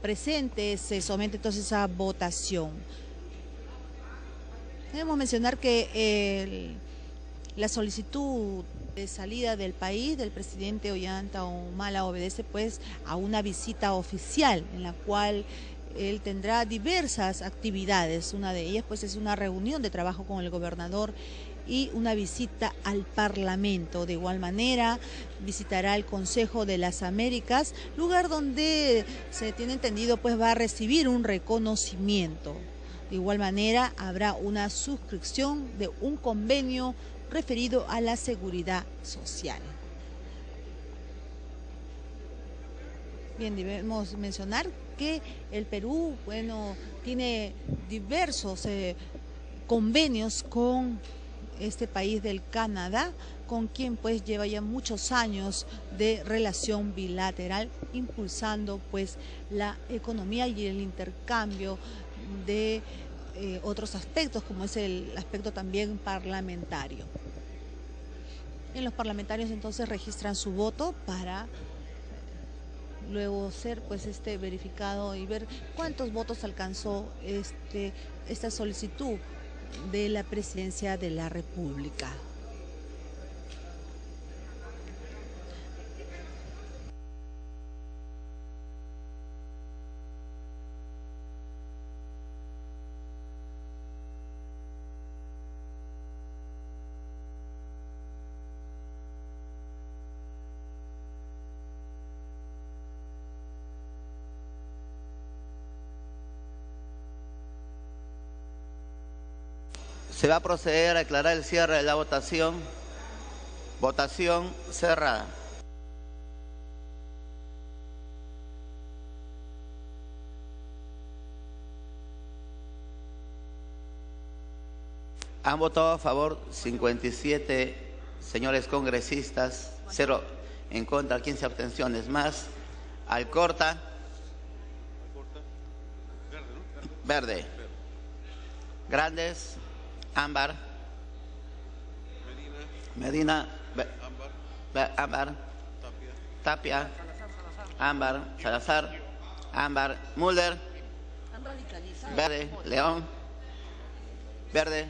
presentes, se somete entonces a votación. Debemos mencionar que la solicitud De salida del país del presidente Ollanta Humala obedece pues a una visita oficial en la cual él tendrá diversas actividades. Una de ellas pues es una reunión de trabajo con el gobernador y una visita al Parlamento. De igual manera visitará el Consejo de las Américas, lugar donde se tiene entendido pues va a recibir un reconocimiento. De igual manera habrá una suscripción de un convenio referido a la seguridad social. Bien, debemos mencionar que el Perú, tiene diversos convenios con este país del Canadá, con quien pues lleva ya muchos años de relación bilateral, impulsando pues la economía y el intercambio de otros aspectos, como es el aspecto también parlamentario. En los parlamentarios entonces registran su voto para luego ser pues verificado y ver cuántos votos alcanzó esta solicitud de la Presidencia de la República. Se va a proceder a declarar el cierre de la votación. Votación cerrada. Han votado a favor 57 señores congresistas, 0 en contra, 15 abstenciones más. Alcorta. Verde. Grandes. Ámbar. Medina. Ámbar. Tapia. Ámbar. Salazar. Ámbar. Müller. Verde. León. Verde.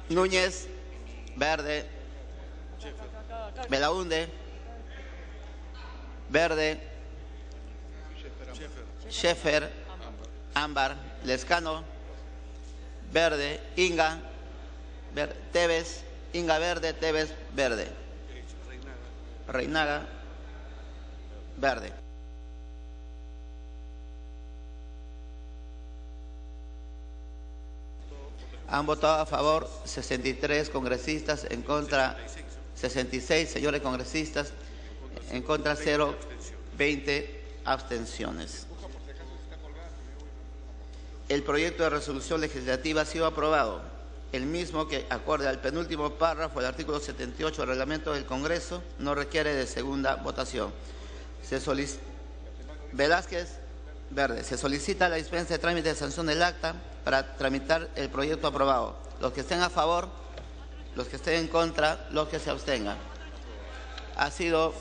Núñez. Verde. Belaunde. Verde. Schäfer. Ámbar. Lescano, verde, Inga, verde, Tevez, Inga verde, Tevez verde. Reinaga, verde. Han votado a favor 63 congresistas, en contra 66 señores congresistas, en contra 0, 20 abstenciones. El proyecto de resolución legislativa ha sido aprobado, el mismo que, acorde al penúltimo párrafo del artículo 78 del reglamento del Congreso, no requiere de segunda votación. Velázquez, verde. Se solicita la dispensa de trámite de sanción del acta para tramitar el proyecto aprobado. Los que estén a favor, los que estén en contra, los que se abstengan. Ha sido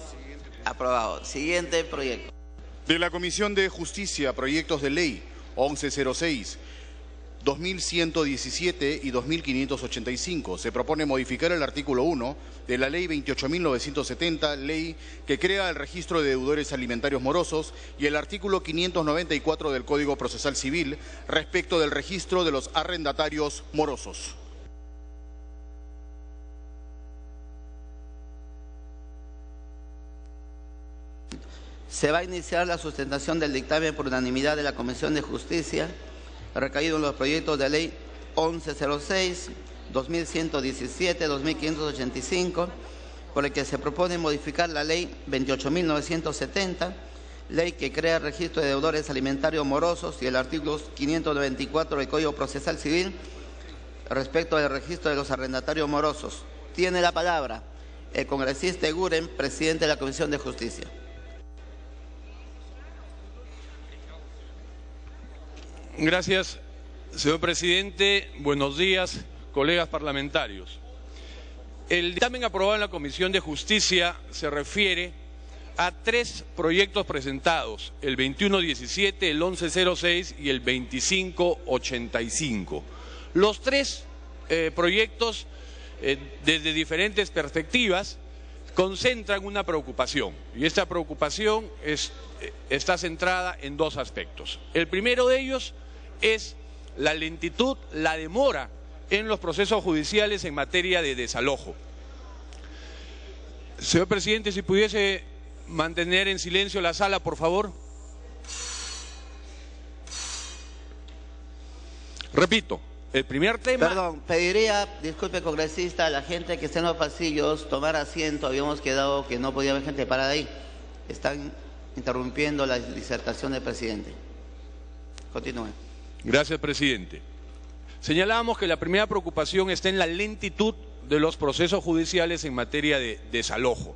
aprobado. Siguiente proyecto. De la Comisión de Justicia, proyectos de ley 1106, 2117 y 2585. Se propone modificar el artículo 1 de la Ley 28.970, ley que crea el registro de deudores alimentarios morosos, y el artículo 594 del Código Procesal Civil respecto del registro de los arrendatarios morosos. Se va a iniciar la sustentación del dictamen por unanimidad de la Comisión de Justicia, recaído en los proyectos de ley 1106, 2117, 2585, por el que se propone modificar la ley 28.970, ley que crea el registro de deudores alimentarios morosos, y el artículo 594 del Código Procesal Civil respecto del registro de los arrendatarios morosos. Tiene la palabra el congresista Eguren, presidente de la Comisión de Justicia. Gracias, señor presidente. Buenos días, colegas parlamentarios. El dictamen aprobado en la Comisión de Justicia se refiere a 3 proyectos presentados, el 2117, el 1106 y el 2585. Los 3 proyectos desde diferentes perspectivas, concentran una preocupación. Y esta preocupación está centrada en dos aspectos. El primero de ellos es la lentitud, la demora en los procesos judiciales en materia de desalojo. Señor presidente, si pudiese mantener en silencio la sala, por favor. Repito, el primer tema... Perdón, pediría, disculpe congresista, a la gente que está en los pasillos tomar asiento. Habíamos quedado que no podía haber gente parada ahí. Están interrumpiendo la disertación del presidente. Continúe. Gracias, presidente. Señalábamos que la primera preocupación está en la lentitud de los procesos judiciales en materia de desalojo.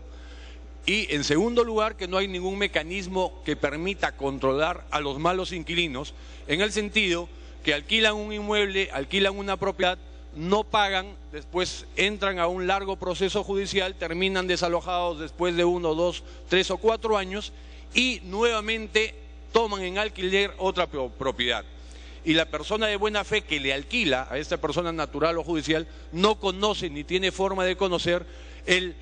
Y en segundo lugar, que no hay ningún mecanismo que permita controlar a los malos inquilinos, en el sentido que alquilan un inmueble, alquilan una propiedad, no pagan, después entran a un largo proceso judicial, terminan desalojados después de 1, 2, 3 o 4 años y nuevamente toman en alquiler otra propiedad. Y la persona de buena fe que le alquila a esta persona natural o judicial no conoce ni tiene forma de conocer el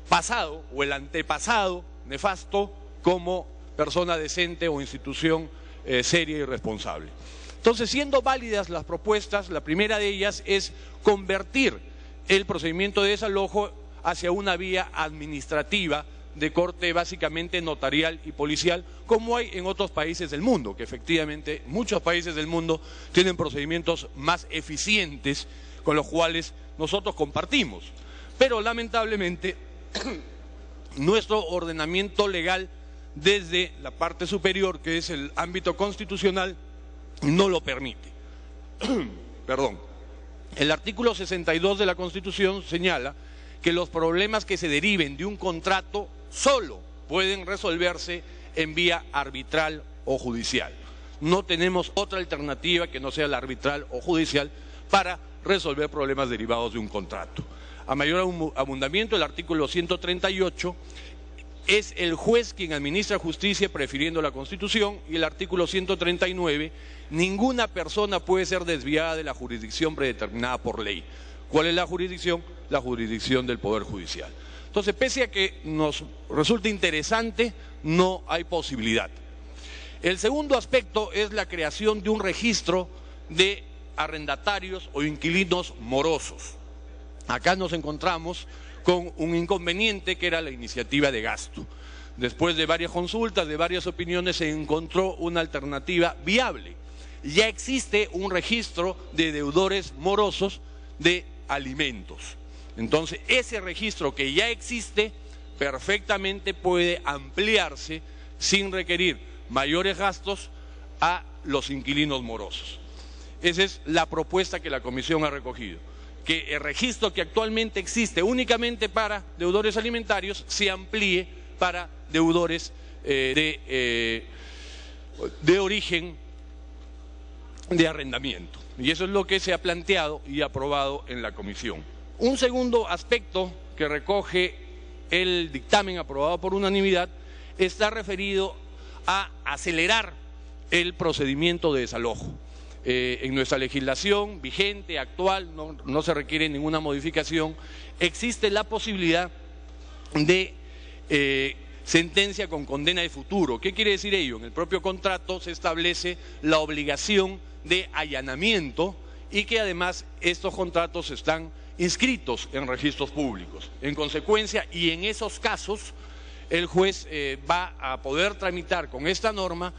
pasado o el antepasado nefasto como persona decente o institución seria y responsable. Entonces, siendo válidas las propuestas, la primera de ellas es convertir el procedimiento de desalojo hacia una vía administrativa de corte básicamente notarial y policial, como hay en otros países del mundo, que efectivamente muchos países del mundo tienen procedimientos más eficientes con los cuales nosotros compartimos. Pero lamentablemente nuestro ordenamiento legal desde la parte superior, que es el ámbito constitucional, no lo permite. Perdón. El artículo 62 de la Constitución señala que los problemas que se deriven de un contrato solo pueden resolverse en vía arbitral o judicial. No tenemos otra alternativa que no sea la arbitral o judicial para resolver problemas derivados de un contrato. A mayor abundamiento, el artículo 138 es el juez quien administra justicia prefiriendo la Constitución, y el artículo 139, ninguna persona puede ser desviada de la jurisdicción predeterminada por ley. ¿Cuál es la jurisdicción? La jurisdicción del Poder Judicial. Entonces, pese a que nos resulte interesante, no hay posibilidad. El segundo aspecto es la creación de un registro de arrendatarios o inquilinos morosos. Acá nos encontramos con un inconveniente que era la iniciativa de gasto. Después de varias consultas, de varias opiniones, se encontró una alternativa viable. Ya existe un registro de deudores morosos de alimentos. Entonces, ese registro que ya existe perfectamente puede ampliarse sin requerir mayores gastos a los inquilinos morosos. Esa es la propuesta que la Comisión ha recogido, que el registro que actualmente existe únicamente para deudores alimentarios se amplíe para deudores de origen de arrendamiento. Y eso es lo que se ha planteado y aprobado en la Comisión. Un segundo aspecto que recoge el dictamen aprobado por unanimidad está referido a acelerar el procedimiento de desalojo. En nuestra legislación vigente, actual, no se requiere ninguna modificación, existe la posibilidad de sentencia con condena de futuro. ¿Qué quiere decir ello? En el propio contrato se establece la obligación de allanamiento y que además estos contratos están inscritos en registros públicos. En consecuencia, y en esos casos, el juez va a poder tramitar con esta norma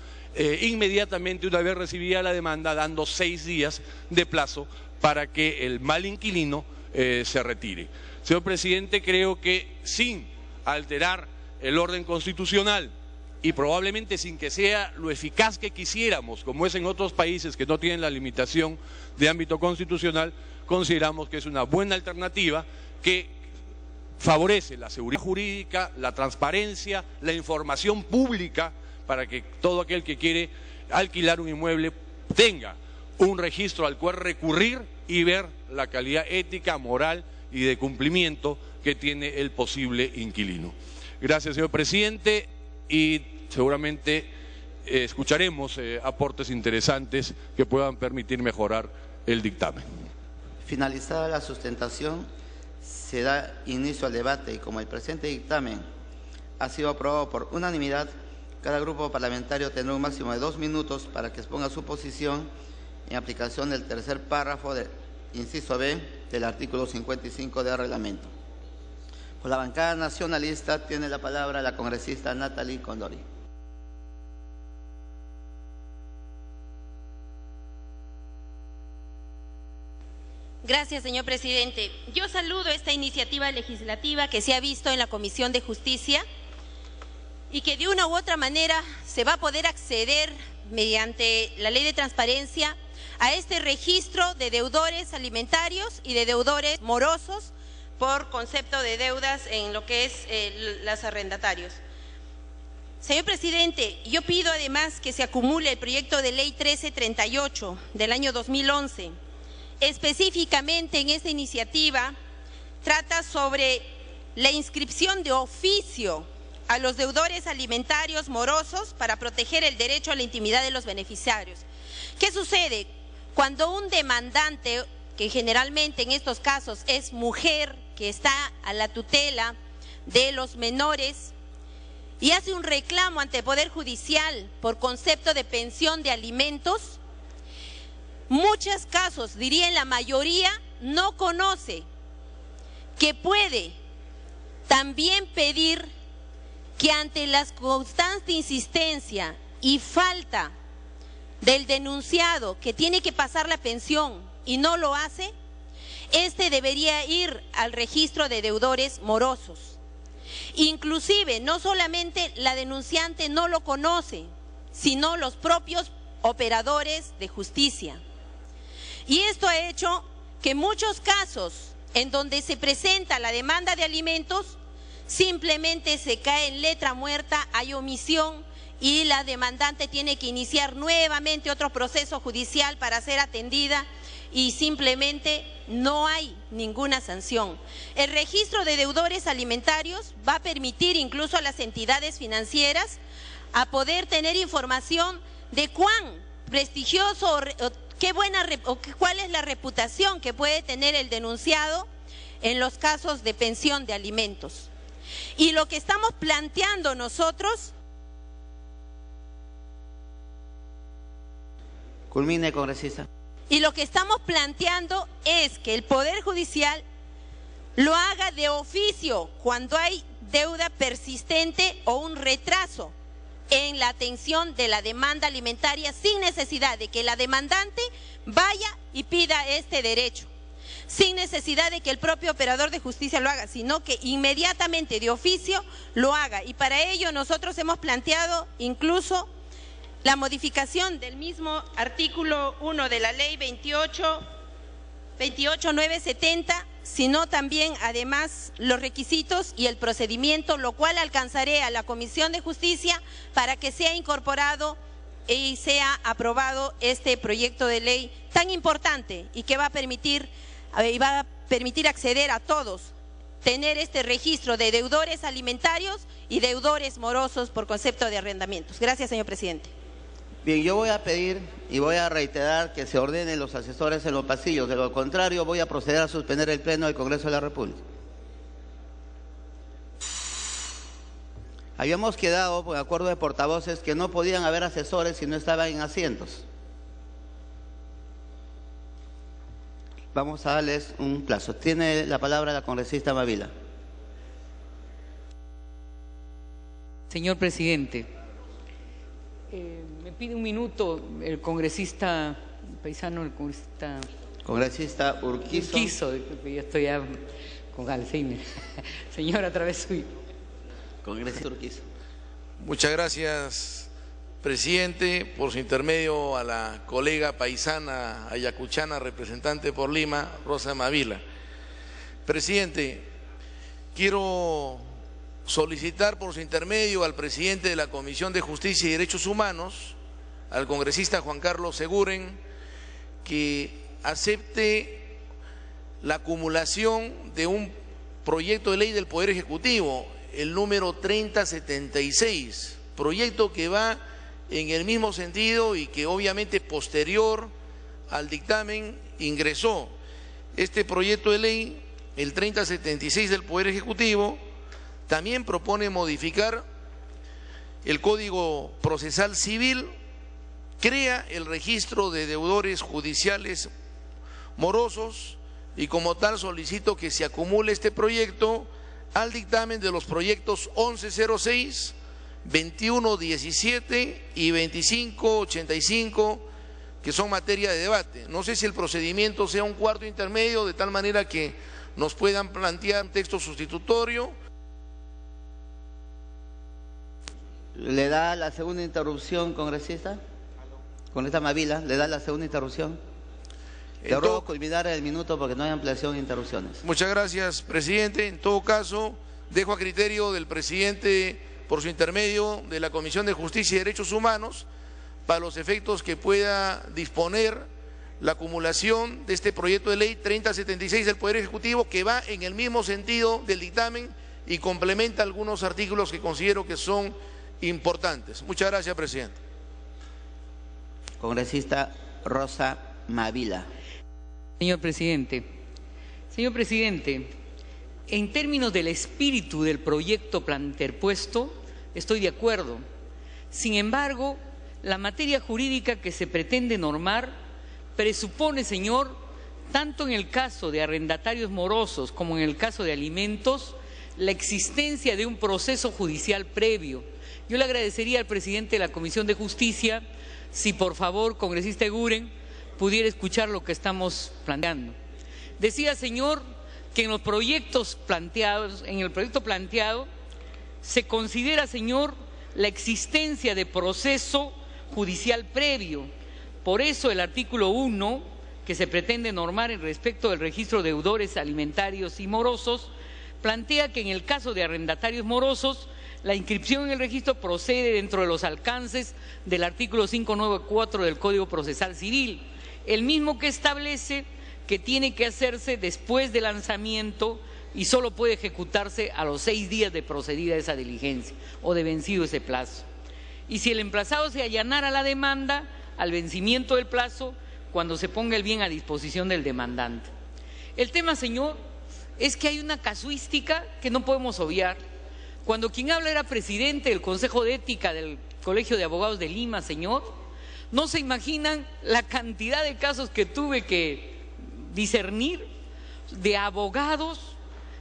inmediatamente una vez recibida la demanda, dando 6 días de plazo para que el mal inquilino se retire. Señor presidente, creo que sin alterar el orden constitucional y probablemente sin que sea lo eficaz que quisiéramos, como es en otros países que no tienen la limitación de ámbito constitucional, consideramos que es una buena alternativa que favorece la seguridad jurídica, la transparencia, la información pública, para que todo aquel que quiere alquilar un inmueble tenga un registro al cual recurrir y ver la calidad ética, moral y de cumplimiento que tiene el posible inquilino. Gracias, señor presidente, y seguramente escucharemos aportes interesantes que puedan permitir mejorar el dictamen. Finalizada la sustentación, se da inicio al debate y como el presente dictamen ha sido aprobado por unanimidad, cada grupo parlamentario tendrá un máximo de 2 minutos para que exponga su posición en aplicación del tercer párrafo del inciso B del artículo 55 del reglamento. Por la bancada nacionalista tiene la palabra la congresista Natalie Condori. Gracias, señor presidente. Yo saludo esta iniciativa legislativa que se ha visto en la Comisión de Justicia y que de una u otra manera se va a poder acceder mediante la Ley de Transparencia a este registro de deudores alimentarios y de deudores morosos por concepto de deudas en lo que es los arrendatarios. Señor presidente, yo pido además que se acumule el proyecto de ley 1338 del año 2011. Específicamente en esta iniciativa trata sobre la inscripción de oficio a los deudores alimentarios morosos para proteger el derecho a la intimidad de los beneficiarios. ¿Qué sucede? Cuando un demandante, que generalmente en estos casos es mujer que está a la tutela de los menores y hace un reclamo ante el Poder Judicial por concepto de pensión de alimentos, muchos casos, diría en la mayoría, no conoce que puede también pedir que ante la constante insistencia y falta del denunciado que tiene que pasar la pensión y no lo hace, este debería ir al registro de deudores morosos. Inclusive, no solamente la denunciante no lo conoce, sino los propios operadores de justicia. Y esto ha hecho que muchos casos en donde se presenta la demanda de alimentos simplemente se cae en letra muerta, hay omisión y la demandante tiene que iniciar nuevamente otro proceso judicial para ser atendida y simplemente no hay ninguna sanción. El registro de deudores alimentarios va a permitir incluso a las entidades financieras a poder tener información de cuán prestigioso cuál es la reputación que puede tener el denunciado en los casos de pensión de alimentos. Y lo que estamos planteando nosotros… Culmine, congresista. Y lo que estamos planteando es que el Poder Judicial lo haga de oficio cuando hay deuda persistente o un retraso en la atención de la demanda alimentaria sin necesidad de que la demandante vaya y pida este derecho, sin necesidad de que el propio operador de justicia lo haga, sino que inmediatamente de oficio lo haga. Y para ello nosotros hemos planteado incluso la modificación del mismo artículo 1 de la ley 28970, sino también además los requisitos y el procedimiento, lo cual alcanzaré a la Comisión de Justicia para que sea incorporado y sea aprobado este proyecto de ley tan importante y que va a permitir acceder a todos, tener este registro de deudores alimentarios y deudores morosos por concepto de arrendamientos. Gracias, señor presidente. Bien, yo voy a pedir y voy a reiterar que se ordenen los asesores en los pasillos. De lo contrario, voy a proceder a suspender el Pleno del Congreso de la República. Habíamos quedado, por acuerdo de portavoces, que no podían haber asesores si no estaban en asientos. Vamos a darles un plazo. Tiene la palabra la congresista Mavila. Señor presidente, me pide un minuto el congresista paisano, el congresista Urquizo. Urquizo, yo estoy ya con Alzheimer. Señora Travesuy. Congresista Urquizo. Muchas gracias, presidente. Por su intermedio a la colega paisana ayacuchana, representante por Lima, Rosa Mavila. Presidente, quiero solicitar por su intermedio al presidente de la Comisión de Justicia y Derechos Humanos, al congresista Juan Carlos Seguren, que acepte la acumulación de un proyecto de ley del Poder Ejecutivo, el número 3076, proyecto que va en el mismo sentido y que obviamente posterior al dictamen ingresó. Este proyecto de ley el 3076 del Poder Ejecutivo también propone modificar el Código Procesal Civil, crea el registro de deudores judiciales morosos y como tal solicito que se acumule este proyecto al dictamen de los proyectos 1106, 2117 y 2585 que son materia de debate. No sé si el procedimiento sea un cuarto intermedio de tal manera que nos puedan plantear un texto sustitutorio. ¿Le da la segunda interrupción, congresista? Congresista Mavila, ¿le da la segunda interrupción? Le ruego culminar el minuto porque no hay ampliación de interrupciones. Muchas gracias, presidente. En todo caso, dejo a criterio del presidente, por su intermedio, de la Comisión de Justicia y Derechos Humanos, para los efectos que pueda disponer la acumulación de este proyecto de ley 3076 del Poder Ejecutivo, que va en el mismo sentido del dictamen y complementa algunos artículos que considero que son importantes. Muchas gracias, presidente. Congresista Rosa Mavila. Señor presidente, en términos del espíritu del proyecto interpuesto, estoy de acuerdo. Sin embargo, la materia jurídica que se pretende normar presupone, señor, tanto en el caso de arrendatarios morosos como en el caso de alimentos, la existencia de un proceso judicial previo. Yo le agradecería al presidente de la Comisión de Justicia si por favor, congresista Eguren, pudiera escuchar lo que estamos planteando. Decía, señor, que en los proyectos planteados, en el proyecto planteado, se considera, señor, la existencia de proceso judicial previo. Por eso el artículo 1, que se pretende normar en respecto del registro de deudores alimentarios y morosos, plantea que en el caso de arrendatarios morosos, la inscripción en el registro procede dentro de los alcances del artículo 594 del Código Procesal Civil, el mismo que establece que tiene que hacerse después del lanzamiento y solo puede ejecutarse a los 6 días de procedida esa diligencia o de vencido ese plazo. Y si el emplazado se allanara la demanda al vencimiento del plazo, cuando se ponga el bien a disposición del demandante. El tema, señor, es que hay una casuística que no podemos obviar. Cuando quien habla era presidente del Consejo de Ética del Colegio de Abogados de Lima, señor, no se imaginan la cantidad de casos que tuve que discernir de abogados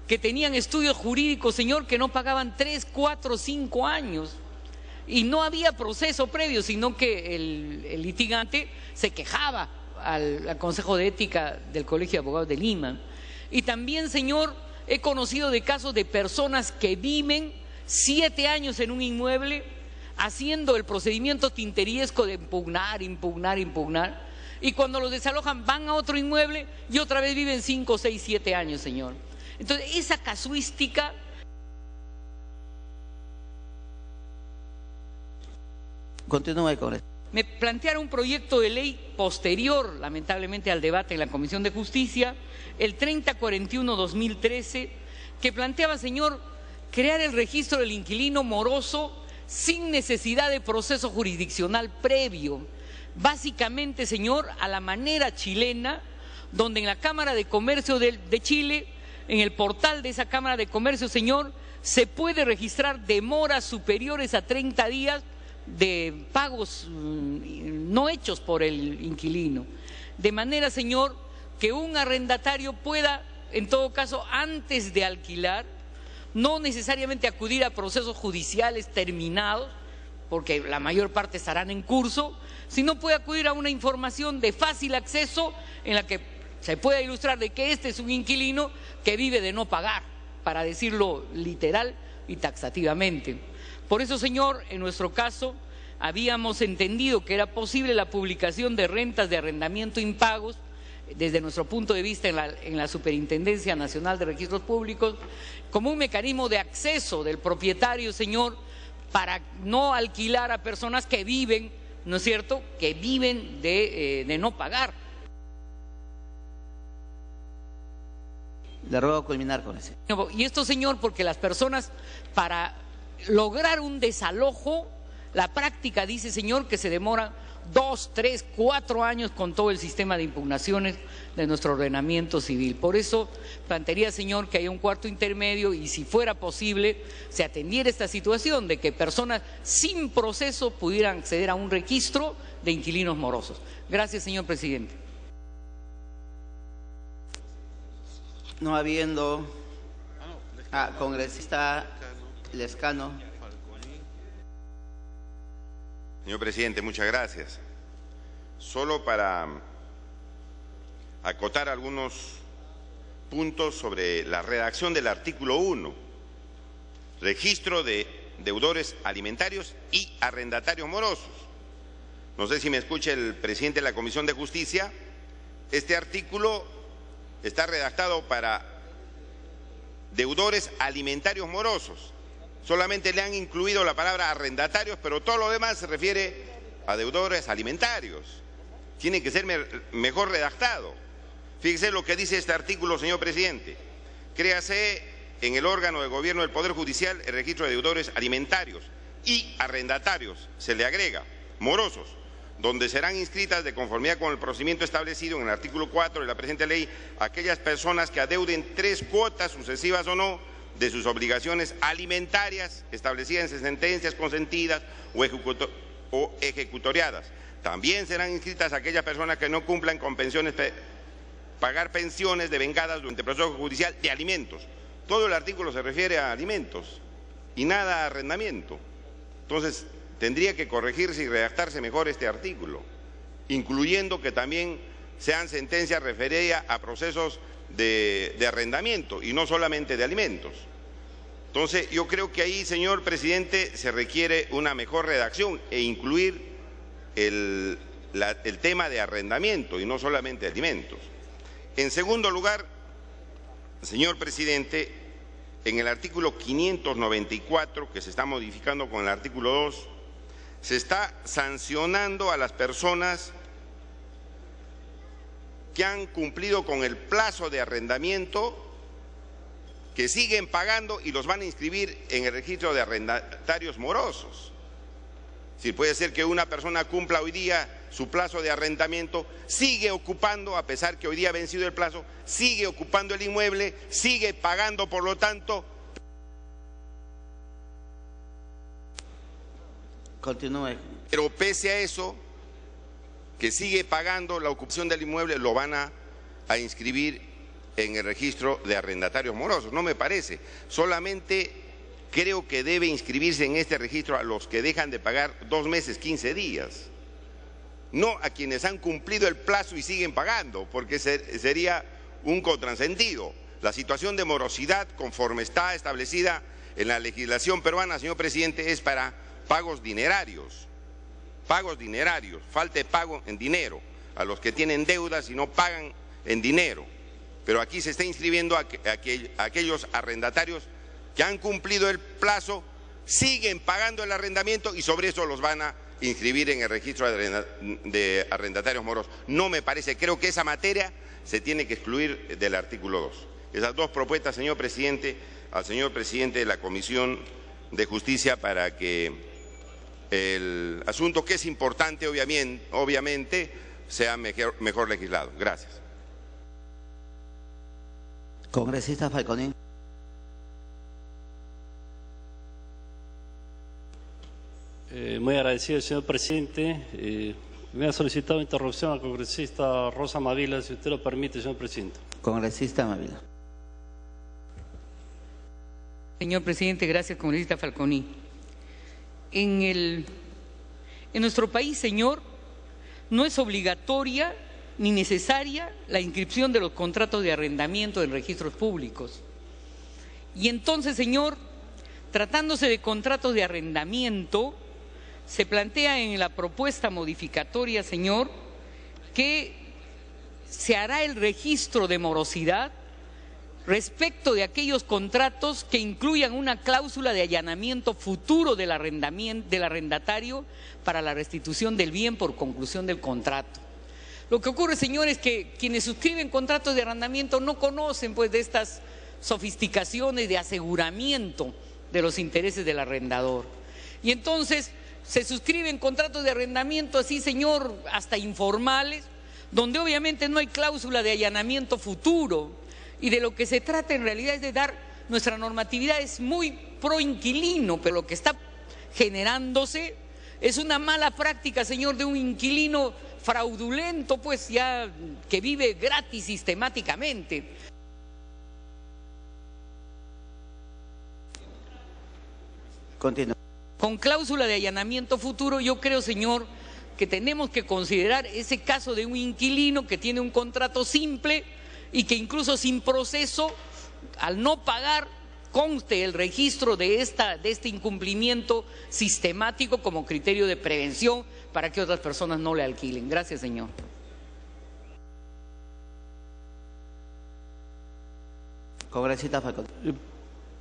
que tenían estudios jurídicos, señor, que no pagaban 3, 4, 5 años y no había proceso previo, sino que el litigante se quejaba al Consejo de Ética del Colegio de Abogados de Lima. Y también, señor, he conocido de casos de personas que viven 7 años en un inmueble haciendo el procedimiento tinteriesco de impugnar, y cuando los desalojan van a otro inmueble y otra vez viven 5, 6, 7 años, señor. Entonces, esa casuística... Continúa el Congreso. Me plantearon un proyecto de ley posterior, lamentablemente, al debate en la Comisión de Justicia, el 3041-2013, que planteaba, señor, crear el registro del inquilino moroso sin necesidad de proceso jurisdiccional previo. Básicamente, señor, a la manera chilena, donde en la Cámara de Comercio de Chile, en el portal de esa Cámara de Comercio, señor, se puede registrar demoras superiores a 30 días de pagos no hechos por el inquilino. De manera, señor, que un arrendatario pueda, en todo caso, antes de alquilar, no necesariamente acudir a procesos judiciales terminados, porque la mayor parte estarán en curso, sino puede acudir a una información de fácil acceso en la que se pueda ilustrar de que este es un inquilino que vive de no pagar, para decirlo literal y taxativamente. Por eso, señor, en nuestro caso habíamos entendido que era posible la publicación de rentas de arrendamiento impagos, desde nuestro punto de vista en la Superintendencia Nacional de Registros Públicos, como un mecanismo de acceso del propietario, señor, para no alquilar a personas que viven, ¿no es cierto?, que viven de no pagar. Le ruego culminar con eso. Y esto, señor, porque las personas, para lograr un desalojo, la práctica dice, señor, que se demora 2, 3, 4 años con todo el sistema de impugnaciones de nuestro ordenamiento civil. Por eso plantearía, señor, que haya un cuarto intermedio y, si fuera posible, se atendiera esta situación de que personas sin proceso pudieran acceder a un registro de inquilinos morosos. Gracias, señor presidente. No habiendo congresista Lescano. Señor presidente, muchas gracias. Solo para acotar algunos puntos sobre la redacción del artículo 1, registro de deudores alimentarios y arrendatarios morosos. No sé si me escucha el presidente de la Comisión de Justicia. Este artículo está redactado para deudores alimentarios morosos. Solamente le han incluido la palabra arrendatarios, pero todo lo demás se refiere a deudores alimentarios. Tiene que ser mejor redactado. Fíjese lo que dice este artículo, señor presidente. Créase en el órgano de gobierno del Poder Judicial el registro de deudores alimentarios y arrendatarios, se le agrega, morosos, donde serán inscritas de conformidad con el procedimiento establecido en el artículo 4 de la presente ley aquellas personas que adeuden 3 cuotas sucesivas o no de sus obligaciones alimentarias establecidas en sentencias consentidas o ejecutoriadas. También serán inscritas aquellas personas que no cumplan con pagar pensiones devengadas durante el proceso judicial de alimentos. Todo el artículo se refiere a alimentos y nada a arrendamiento. Entonces, tendría que corregirse y redactarse mejor este artículo, incluyendo que también sean sentencias referidas a procesos de arrendamiento y no solamente de alimentos. Entonces, yo creo que ahí, señor presidente, se requiere una mejor redacción e incluir el tema de arrendamiento y no solamente de alimentos. En segundo lugar, señor presidente, en el artículo 594, que se está modificando con el artículo 2, se está sancionando a las personas que han cumplido con el plazo de arrendamiento, que siguen pagando y los van a inscribir en el registro de arrendatarios morosos. Si puede ser que una persona cumpla hoy día su plazo de arrendamiento, sigue ocupando, a pesar que hoy día ha vencido el plazo, sigue ocupando el inmueble, sigue pagando, por lo tanto. Continúe. Pero pese a eso, que sigue pagando la ocupación del inmueble, lo van a inscribir en el registro de arrendatarios morosos. No me parece. Solamente creo que debe inscribirse en este registro a los que dejan de pagar 2 meses, 15 días. No a quienes han cumplido el plazo y siguen pagando, porque sería un contrasentido. La situación de morosidad, conforme está establecida en la legislación peruana, señor presidente, es para pagos dinerarios, falta de pago en dinero, a los que tienen deudas y no pagan en dinero. Pero aquí se está inscribiendo a aquellos arrendatarios que han cumplido el plazo, siguen pagando el arrendamiento y sobre eso los van a inscribir en el registro de arrendatarios morosos. No me parece, creo que esa materia se tiene que excluir del artículo 2. Esas 2 propuestas, señor presidente, al señor presidente de la Comisión de Justicia, para que el asunto, que es importante obviamente, sea mejor legislado. Gracias. Congresista Falconi. Muy agradecido, señor presidente. Me ha solicitado interrupción al congresista Rosa Mavila, si usted lo permite, señor presidente. Congresista Mavila. Señor presidente, gracias, congresista Falconi. En nuestro país, señor, no es obligatoria ni necesaria la inscripción de los contratos de arrendamiento en registros públicos. Y entonces, señor, tratándose de contratos de arrendamiento, se plantea en la propuesta modificatoria, señor, que se hará el registro de morosidad respecto de aquellos contratos que incluyan una cláusula de allanamiento futuro del arrendatario para la restitución del bien por conclusión del contrato. Lo que ocurre, señor, es que quienes suscriben contratos de arrendamiento no conocen, pues, de estas sofisticaciones de aseguramiento de los intereses del arrendador. Y entonces se suscriben contratos de arrendamiento así, señor, hasta informales, donde obviamente no hay cláusula de allanamiento futuro. Y de lo que se trata en realidad es de dar, nuestra normatividad es muy pro inquilino, pero lo que está generándose es una mala práctica, señor, de un inquilino fraudulento, pues ya que vive gratis sistemáticamente. Continúa. Con cláusula de allanamiento futuro, yo creo, señor, que tenemos que considerar ese caso de un inquilino que tiene un contrato simple y que incluso sin proceso, al no pagar, conste el registro de este incumplimiento sistemático como criterio de prevención para que otras personas no le alquilen. Gracias, señor. Congresista Falcón.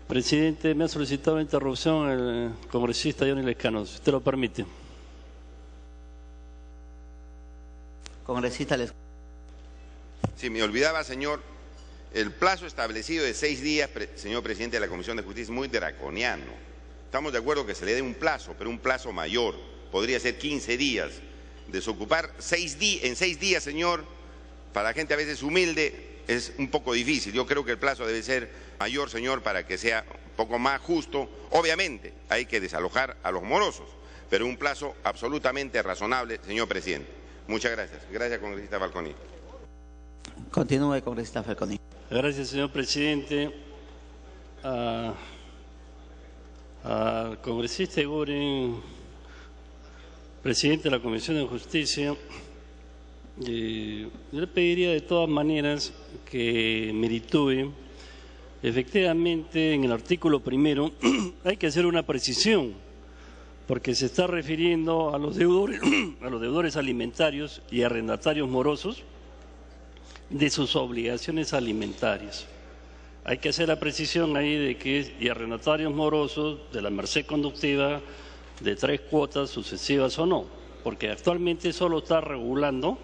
Presidente, me ha solicitado interrupción el congresista Johnny Lescano, si usted lo permite. Congresista Lescano. Sí, me olvidaba, señor, el plazo establecido de 6 días, señor presidente de la Comisión de Justicia, es muy draconiano. Estamos de acuerdo que se le dé un plazo, pero un plazo mayor. Podría ser 15 días. Desocupar en 6 días, señor, para gente a veces humilde, es un poco difícil. Yo creo que el plazo debe ser mayor, señor, para que sea un poco más justo. Obviamente hay que desalojar a los morosos, pero un plazo absolutamente razonable, señor presidente. Muchas gracias. Gracias, congresista Falconi. Continúe, congresista Falconi. Gracias, señor presidente. Al congresista Eguren, presidente de la Comisión de Justicia, yo le pediría de todas maneras que meritúe. Efectivamente, en el artículo primero hay que hacer una precisión, porque se está refiriendo a los deudores alimentarios y arrendatarios morosos de sus obligaciones alimentarias. Hay que hacer la precisión ahí de que y arrendatarios morosos de la merced conductiva de 3 cuotas sucesivas o no, porque actualmente solo está regulando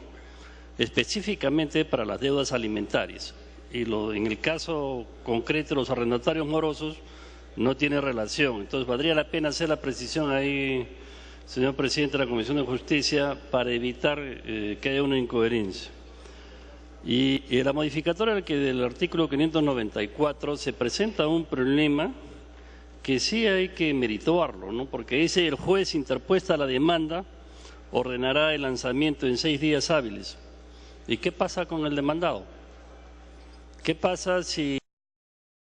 específicamente para las deudas alimentarias. Y en el caso concreto de los arrendatarios morosos no tiene relación. Entonces valdría la pena hacer la precisión ahí, señor presidente de la Comisión de Justicia, para evitar que haya una incoherencia. Y en la modificatoria del artículo 594 se presenta un problema que sí hay que merituarlo, ¿no? Porque dice: el juez interpuesta la demanda ordenará el lanzamiento en 6 días hábiles. ¿Y qué pasa con el demandado? ¿Qué pasa si